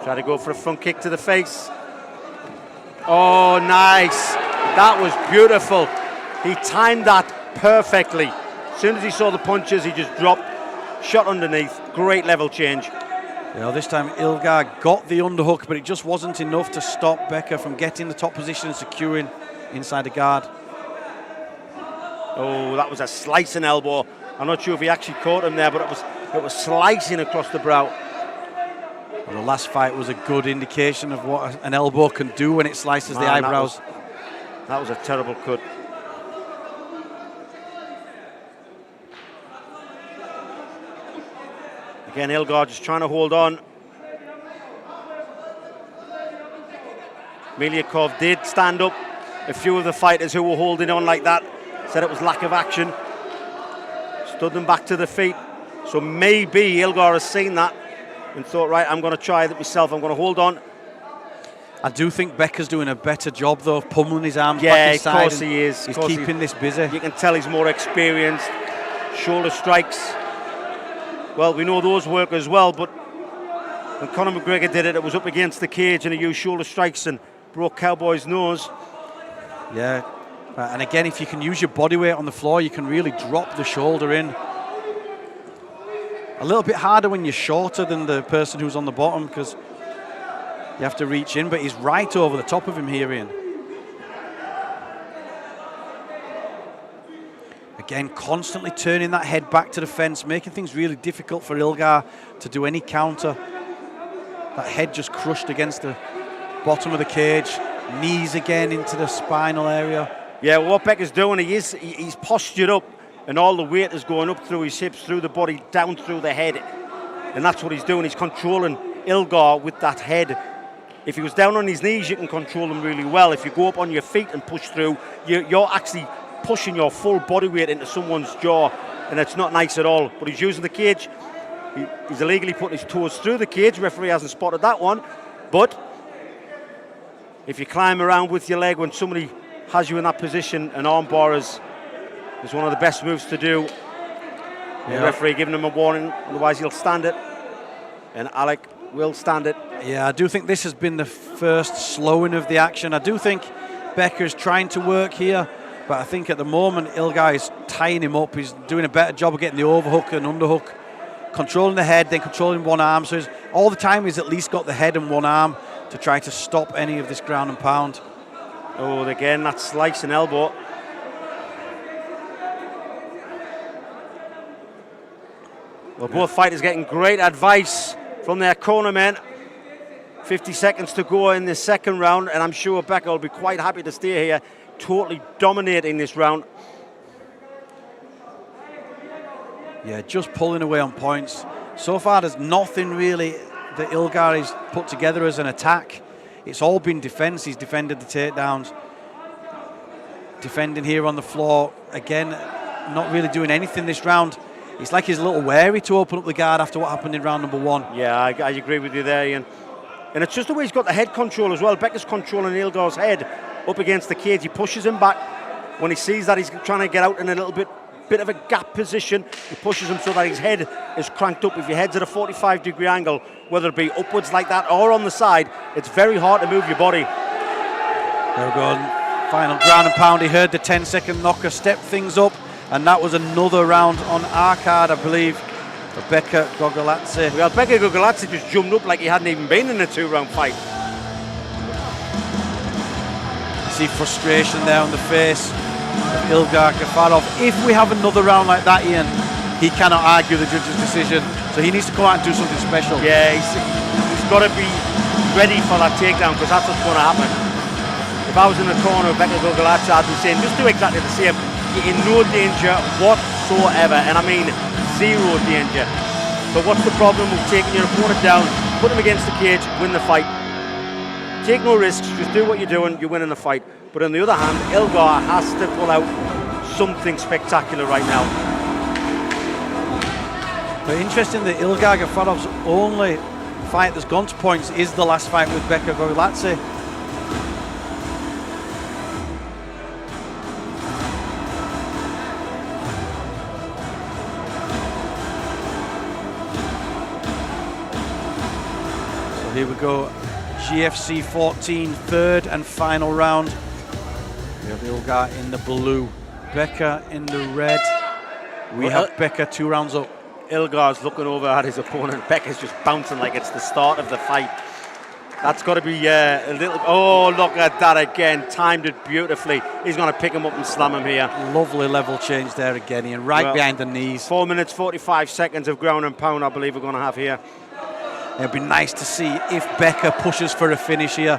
Try to go for a front kick to the face. Oh, nice. That was beautiful. He timed that perfectly. As soon as he saw the punches, he just dropped, shot underneath. Great level change. Yeah, this time Ilgar got the underhook, but it just wasn't enough to stop Becker from getting the top position and securing inside the guard. Oh, that was a slicing elbow. I'm not sure if he actually caught him there, but it was slicing across the brow. Well, the last fight was a good indication of what an elbow can do when it slices the eyebrows. That was a terrible cut. Again, Ilgar just trying to hold on. Miliakov did stand up. A few of the fighters who were holding on like that said it was lack of action. Stood them back to the feet. So maybe Ilgar has seen that and thought, right, I'm going to try that myself. I'm going to hold on. I do think Becker's doing a better job, though, of pummeling his arms Yeah, back inside. of course he is. He's keeping this busy. You can tell he's more experienced. Shoulder strikes. Well, we know those work as well, but when Conor McGregor did it, it was up against the cage and he used shoulder strikes and broke Cowboy's nose. Yeah, and again, if you can use your body weight on the floor, you can really drop the shoulder in. A little bit harder when you're shorter than the person who's on the bottom, because you have to reach in, but he's right over the top of him here, Ian. Again, constantly turning that head back to the fence, making things really difficult for Ilgar to do any counter. That head just crushed against the bottom of the cage. Knees again into the spinal area. Yeah, what Becker's doing, he's postured up and all the weight is going up through his hips, through the body, down through the head. And that's what he's doing. He's controlling Ilgar with that head. If he was down on his knees, you can control him really well. If you go up on your feet and push through, you're actually pushing your full body weight into someone's jaw, and it's not nice at all. But he's using the cage. He's illegally putting his toes through the cage. Referee hasn't spotted that one. But if you climb around with your leg when somebody has you in that position, an arm bar is one of the best moves to do. Yeah. The referee giving him a warning, otherwise he'll stand it. And Alec will stand it. Yeah, I do think this has been the first slowing of the action. I do think Becker's trying to work here, but I think at the moment Ilgar is tying him up. He's doing a better job of getting the overhook and underhook, controlling the head, then controlling one arm. So all the time he's at least got the head and one arm to try to stop any of this ground and pound. Oh, again, that slice and elbow. Well, both fighters getting great advice from their cornermen. 50 seconds to go in the second round, and I'm sure Becker will be quite happy to stay here, totally dominating this round. Yeah, just pulling away on points. So far, there's nothing really that Ilgar has put together as an attack. It's all been defense. He's defended the takedowns. Defending here on the floor. Again, not really doing anything this round. It's like he's a little wary to open up the guard after what happened in round number one. Yeah, I agree with you there, Ian. And it's just the way he's got the head control as well. Becker's controlling Ilgar's head up against the cage. He pushes him back. When he sees that he's trying to get out in a little bit of a gap position, he pushes him so that his head is cranked up. If your head's at a 45-degree angle, whether it be upwards like that or on the side, it's very hard to move your body. There we go. Final ground and pound. He heard the 10-second knocker, stepped things up, and that was another round on our card, I believe, for Becker Gogoladze. Well, Becker Gogoladze just jumped up like he hadn't even been in a two-round fight. You see frustration there on the face of Ilgar Gafarov. If we have another round like that, Ian, he cannot argue the judge's decision, so he needs to come out and do something special. Yeah, he's got to be ready for that takedown, because that's what's going to happen. If I was in the corner of Becker Gogoladze, I'd be saying, just do exactly the same. You're in no danger whatsoever, and I mean zero danger. But what's the problem with taking your opponent down, put him against the cage, win the fight? Take no risks, just do what you're doing, you're winning the fight. But on the other hand, Ilgar has to pull out something spectacular right now. But interesting that Ilgar Gafarov's only fight that's gone to points is the last fight with Becker Gogoladze. Here we go, GFC 14 third and final round. We have Ilgar in the blue, Becker in the red. We have Becker 2 rounds up. Ilgar's looking over at his opponent. Becker's just bouncing like it's the start of the fight. That's got to be a little... Oh, look at that again. Timed it beautifully. He's going to pick him up and slam him here. Lovely level change there again, Ian. Right behind the knees. 4 minutes, 45 seconds of ground and pound, I believe we're going to have here. It'd be nice to see if Becker pushes for a finish here.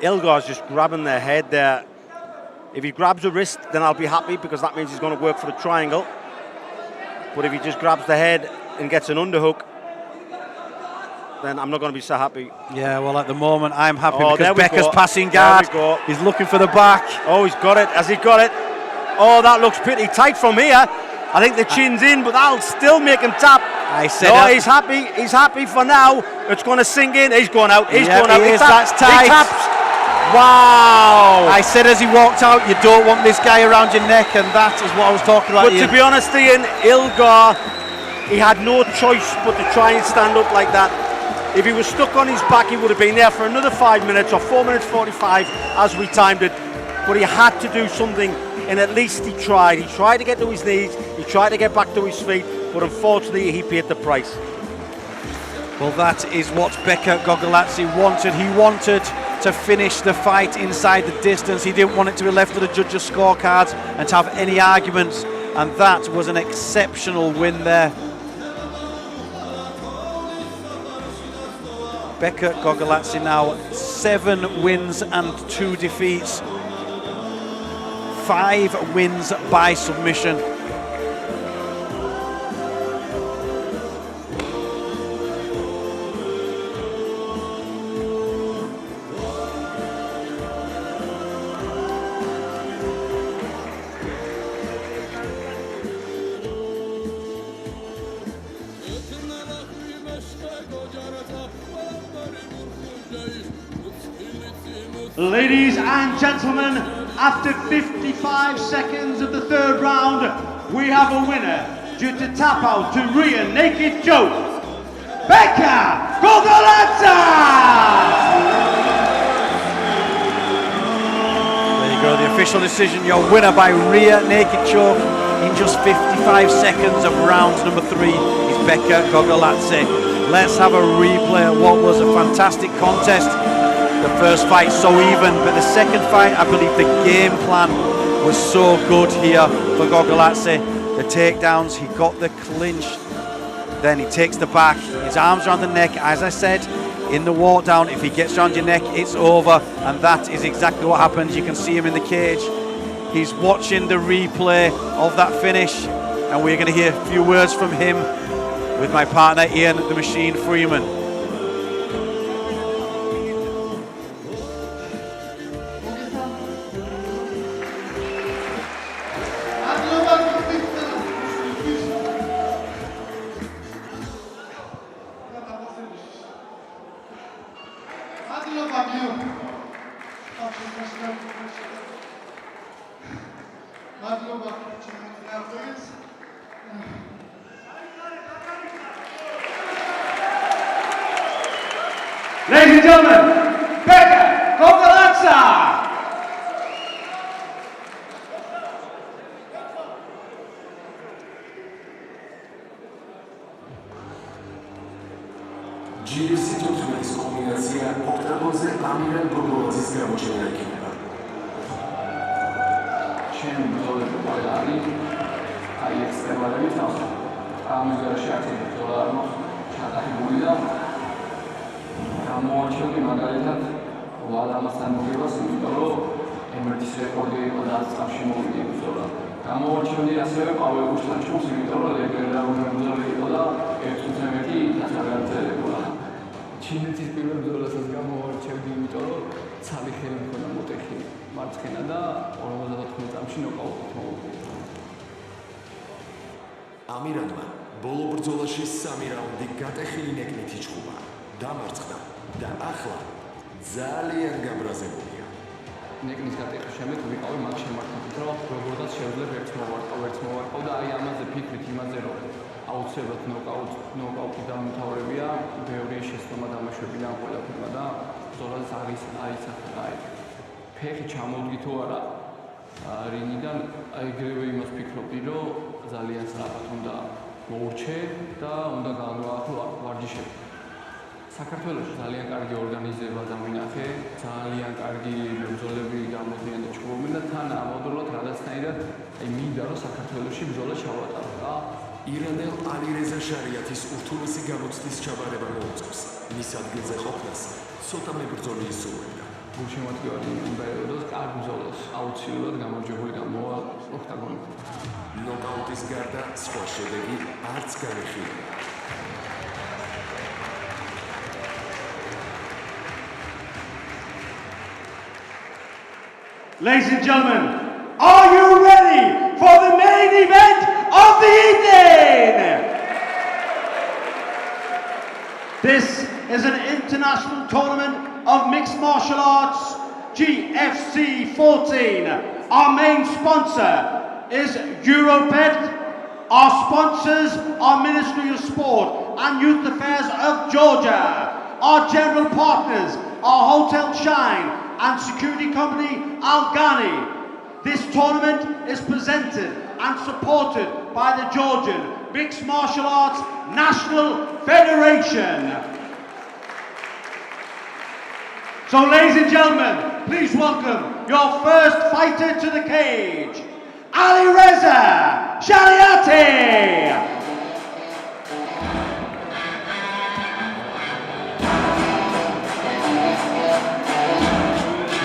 Ilgar's just grabbing the head there. If he grabs a wrist, then I'll be happy because that means he's going to work for the triangle. But if he just grabs the head and gets an underhook, then I'm not going to be so happy. Yeah, well, at the moment, I'm happy because Becker's go. passing guard. There we go. He's looking for the back. Oh, he's got it. Has he got it? Oh, that looks pretty tight from here. I think the chin's in, but that'll still make him tap. I said no, he's happy. He's happy for now. It's going to sink in. He's going out. He's going out. He is. Taps. That's tight. He taps. Wow. I said as he walked out, you don't want this guy around your neck, and that is what I was talking about. But to be honest, Ian, Ilgar, he had no choice but to try and stand up like that. If he was stuck on his back, he would have been there for another 5 minutes or 4 minutes 45 as we timed it. But he had to do something, and at least he tried. He tried to get to his knees, he tried to get back to his feet, but unfortunately he paid the price. Well, that is what Becker Gogoladzé wanted. He wanted to finish the fight inside the distance. He didn't want it to be left to the judges' scorecards and to have any arguments, and that was an exceptional win there. Becker Gogoladzé now 7 wins and 2 defeats. 5 wins by submission. Ladies and gentlemen, after 55 seconds of the third round, we have a winner due to tap out to rear naked choke, Becker Gogoladzé! There you go, the official decision, your winner by rear naked choke in just 55 seconds of round number 3 is Becker Gogoladzé. Let's have a replay of what was a fantastic contest. The first fight so even, but the second fight, I believe the game plan was so good here for Gogoladzé. The takedowns, he got the clinch, then he takes the back, his arms around the neck. As I said, in the walk down, if he gets around your neck, it's over, and that is exactly what happens. You can see him in the cage. He's watching the replay of that finish, and we're going to hear a few words from him with my partner Ian the Machine Freeman. Ladies and gentlemen, Becker Gogoladzé! GFC 14-ის კომბინაცია ოქტაგონზე ამირან გოგოლაძის გამოჩენა იქნება. ჩემი ბრძოლები ყველა არის აი ექსპერიმენტები თავს. ამის გარშე აქ ბრძოლა არ მოხდა ჩატარებული და გამოარჩევდი მაგალითად ვალამასთან მოგებას, იმიტომ რომ ემერტის რეკორდი იყო და 10 წამში მოვიდი ბრძოლა. გამოარჩევდი ასევე პაველ გუშტანჩუს, იმიტომ რომ ლეგენდარული ბრძოლა იყო და 1-11 დაგაგრძელებულა. ჩინეთის პირველ ბრძოლასაც გამოარჩევდი, იმიტომ რომ ცალი ხელი მქონდა მოტეხი მარცხენა და 54 წამში ნოკაუტით მოვიდი. ამირანმა ბოლო ბრძოლაში 3 რაუნდი გატეხილი ნეკნით იჩხუბა, დამარცხდა და ახლა ძალიან გაბრაზებულია. ნეკნის გატეხის შემდეგ ვიყავი მაგ შემართებით, რომ როგორაც შეიძლება ერთ მოვარყავ და აი ამაზე ფიქრით იმაზე, რომ აუცილებლად ნოკაუტი დამთავრებია, ბევრი შეცდომა დამაშვებინა ყველაფერმა და ბრძოლას არის ფეხი ჩამოვდგი თუ არა რინგიდან ეგრევე იმას ვფიქრობდი რომ ძალიან სწრაფად უნდა მოურჩე და უნდა გაანვაახლო ვარჯიშები. საქართველოში ძალიან კარგი ორგანიზება დამინახე, ძალიან კარგი ბრძოლები გამოდიან და ჩხუბობენ და თან ამავდროულად რაღაცნაირად მინდა რომ საქართველოში ბრძოლა ჩავატარო რა. ირანელ ალირეზა შარიათის ურთულესი გამოცდის ჩაბარება მოუწევს. მის ადგილზე ყოფნას ცოტა მებრძოლი ისურვებდა. გულშემატკივარი უნდა ეროდოს კარგ ბრძოლას აუცილებლად გამარჯვებული გამოვა ოქტაგონიდან. ნოკაუტის გარდა სხვა შედეგი არც განიხილება. Ladies and gentlemen, are you ready for the main event of the evening? This is an international tournament of mixed martial arts, GFC 14. Our main sponsor is Europet. Our sponsors are Ministry of Sport and Youth Affairs of Georgia. Our general partners are Hotel Shine and security company Al-Ghani. This tournament is presented and supported by the Georgian Mixed Martial Arts National Federation. So ladies and gentlemen, please welcome your first fighter to the cage, Alireza Shariati.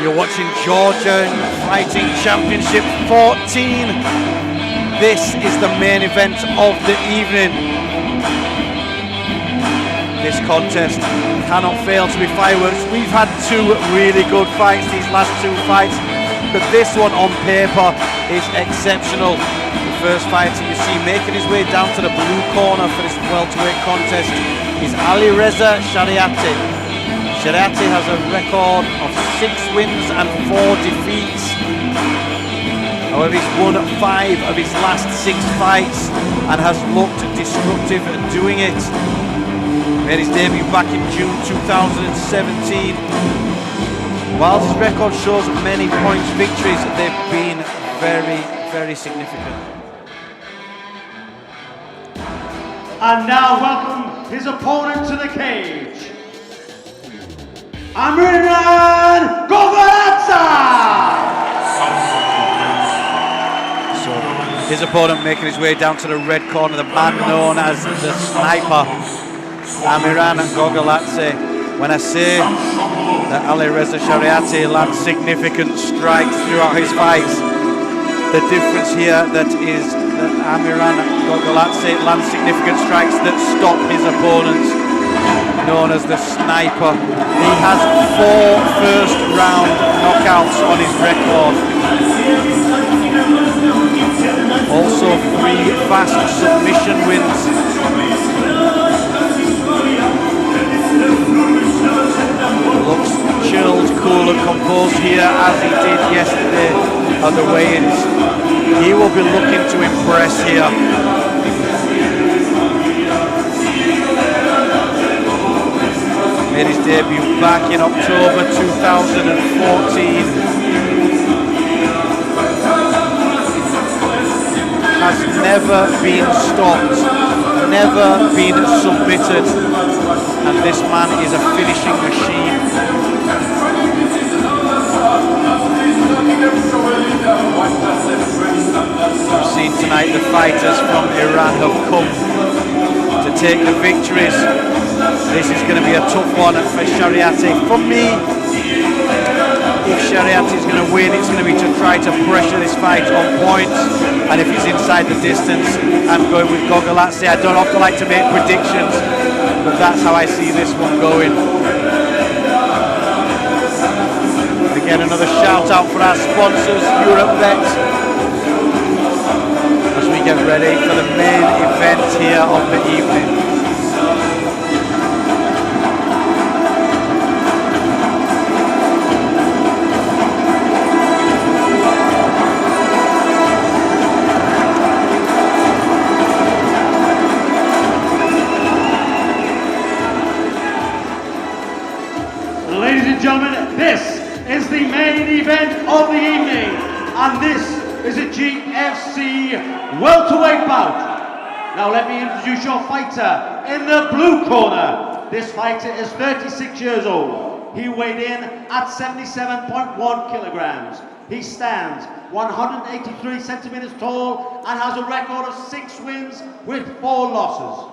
You're watching Georgian Fighting Championship 14. This is the main event of the evening. This contest cannot fail to be fireworks. We've had two really good fights, these last two fights, but this one on paper is exceptional. The first fighter you see making his way down to the blue corner for this welterweight contest is Alireza Shariati. Shariati has a record of 6 wins and 4 defeats. However, he's won 5 of his last 6 fights and has looked destructive at doing it. Made his debut back in June 2017. While his record shows many points victories, they've been very, very significant. And now welcome his opponent to the cage, Amiran Gogolatsa! So his opponent making his way down to the red corner, the man known as the Sniper, Amiran Gogolatse. When I say that Alireza Shariati lands significant strikes throughout his fights, the difference here that is that Amiran Gogolatse lands significant strikes that stop his opponents, known as the Sniper. He has 4 first round knockouts on his record. Also 3 fast submission wins. Looks chilled, cool and composed here as he did yesterday at the weigh-ins. He will be looking to impress here. Made his debut back in October 2014. Has never been stopped, never been submitted, and this man is a finishing machine. We've seen tonight the fighters from Iran have come to take the victories. This is going to be a tough one for Shariati. For me, if Shariati is going to win, it's going to be to try to pressure this fight on points. And if he's inside the distance, I'm going with Gogolatse. I don't often like to make predictions, but that's how I see this one going. Again, another shout out for our sponsors, Europet, as we get ready for the main event here of the evening. GFC welterweight bout. Now let me introduce your fighter in the blue corner. This fighter is 36 years old. He weighed in at 77.1 kilograms. He stands 183 centimeters tall and has a record of 6 wins with 4 losses.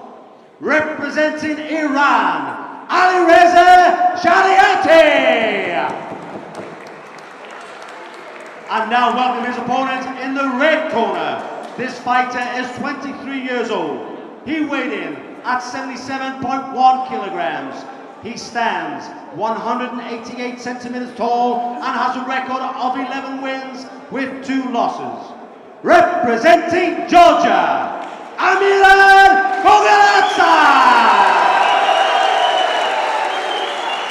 Representing Iran, Alireza Shariati. And now welcome his opponent in the red corner. This fighter is 23 years old. He weighed in at 77.1 kilograms. He stands 188 centimeters tall and has a record of 11 wins with 2 losses. Representing Georgia, Amiran Gogaladze!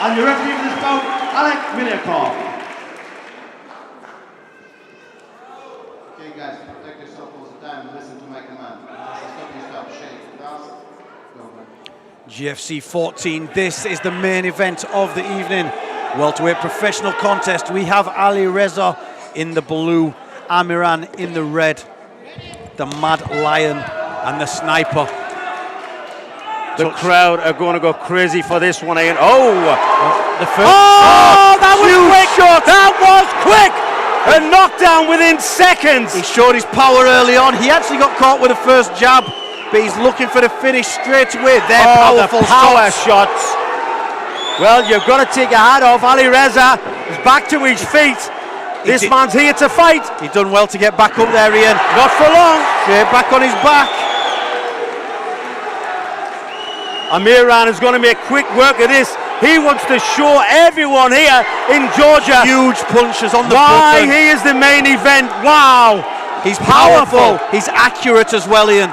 And the referee for this bout, Alek Milyakov. Okay guys, protect yourself all the time and listen to my command. Once I stop, you stop. Shake, fast, go back. GFC 14, this is the main event of the evening. Welterweight professional contest. We have Alireza in the blue, Amiran in the red. The Mad Lion and the Sniper. The crowd are going to go crazy for this one, Ian. Oh! The first. Oh, that was quick! Shot. That was quick! A knockdown within seconds. He showed his power early on. He actually got caught with the first jab, but he's looking for the finish straight away. They're powerful the power shots. Well, you've got to take your hat off. Alireza is back to his feet. This man's here to fight. He's done well to get back up there, Ian. Not for long. Straight back on his back. Amiran is going to make quick work of this. He wants to show everyone here in Georgia huge punches on the why button. He is the main event. Wow. He's powerful. He's accurate as well, Ian.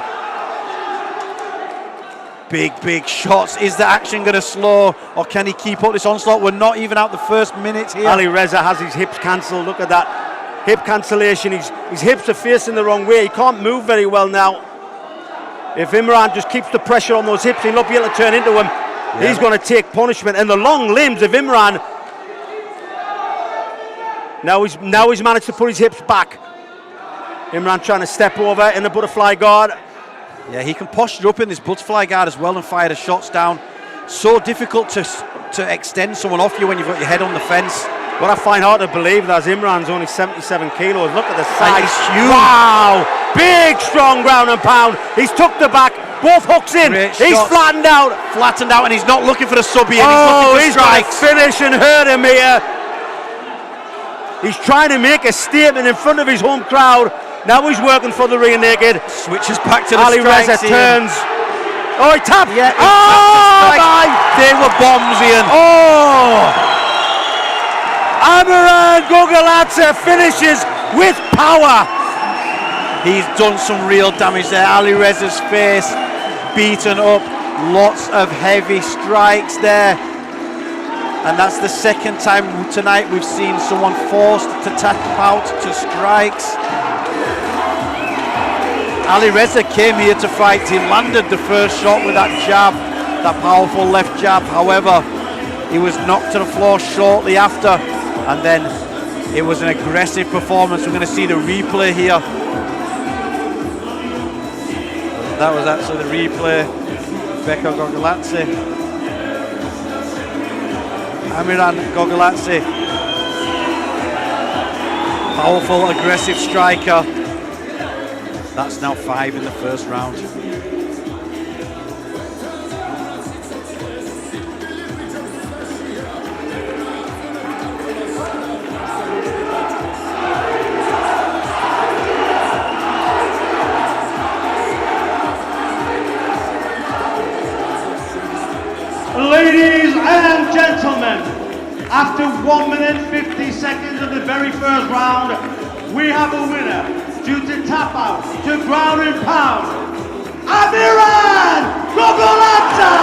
Big shots. Is the action going to slow, or can he keep up this onslaught? We're not even out the first minute here. Alireza has his hips cancelled. Look at that hip cancellation. His hips are facing the wrong way. He can't move very well now. If Imran just keeps the pressure on those hips, he'll not be able to turn into him. Yeah. He's going to take punishment. And the long limbs of Imran. Now he's managed to put his hips back. Imran trying to step over in the butterfly guard. Yeah, he can posture up in this butterfly guard as well and fire the shots down. So difficult to extend someone off you when you've got your head on the fence. What I find hard to believe is Imran's only 77 kilos. Look at the size. He's huge. Wow! Big, strong ground and pound. He's tucked the back. Both hooks in. He's flattened out. Flattened out, and he's not looking for the sub here. Oh, he's looking for strikes. Finish and hurt him here. He's trying to make a statement in front of his home crowd. Now he's working for the rear naked. Switches back to the Alireza turns. Oh, he tapped. Yeah, they were bombs, Ian. Oh! Amiran Gogaladze finishes with power. He's done some real damage there. Alireza's face beaten up. Lots of heavy strikes there. And that's the second time tonight we've seen someone forced to tap out to strikes. Alireza came here to fight. He landed the first shot with that jab, that powerful left jab. However, he was knocked to the floor shortly after, and then it was an aggressive performance. We're going to see the replay here. That was actually the replay. Beko Gogaladze. Amiran Gogaladze. Powerful, aggressive striker. That's now 5 in the first round. Ladies and gentlemen, after 1 minute 50 seconds of the very first round, we have a winner due to tap out to ground and pound, Amiran Gogaladze!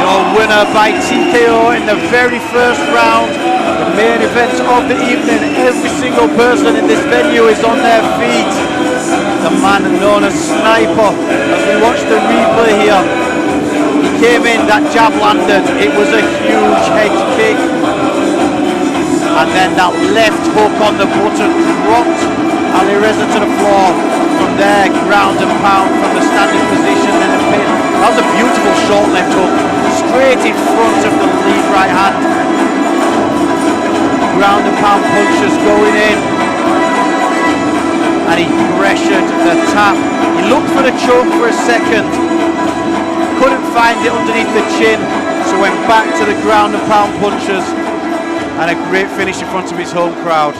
Your winner by TKO in the very first round, the main event of the evening. Every single person in this venue is on their feet. The man known as Sniper. As we watch the replay here, he came in, that jab landed. It was a huge head kick. And then that left hook on the button dropped Ali Reza to the floor. From there, ground and pound from the standing position in the pin. That was a beautiful short left hook, straight in front of the lead right hand. Ground and pound punches going in. And he pressured the tap. He looked for the choke for a second. Couldn't find it underneath the chin. So went back to the ground and pound punches. And a great finish in front of his home crowd.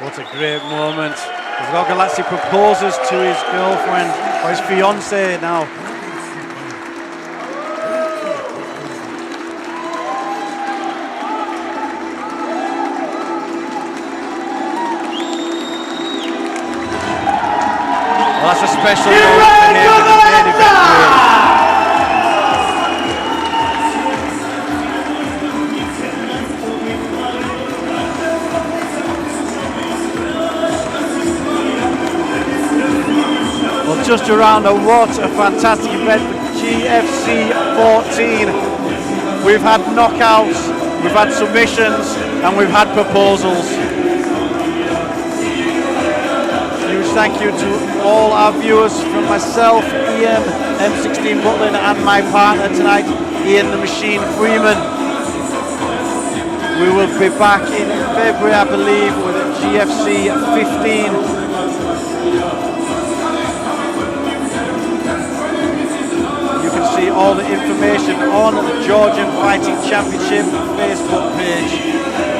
What a great moment. As Galatsi proposes to his girlfriend, or his fiancée now. Well, that's a special moment for him in the main event, really. Just around, what a fantastic event for GFC 14. We've had knockouts, we've had submissions, and we've had proposals. Huge thank you to all our viewers, from myself, Ian, M16 Butlin, and my partner tonight, Ian the Machine Freeman. We will be back in February, I believe, with GFC 15. See all the information on the Georgian Fighting Championship Facebook page.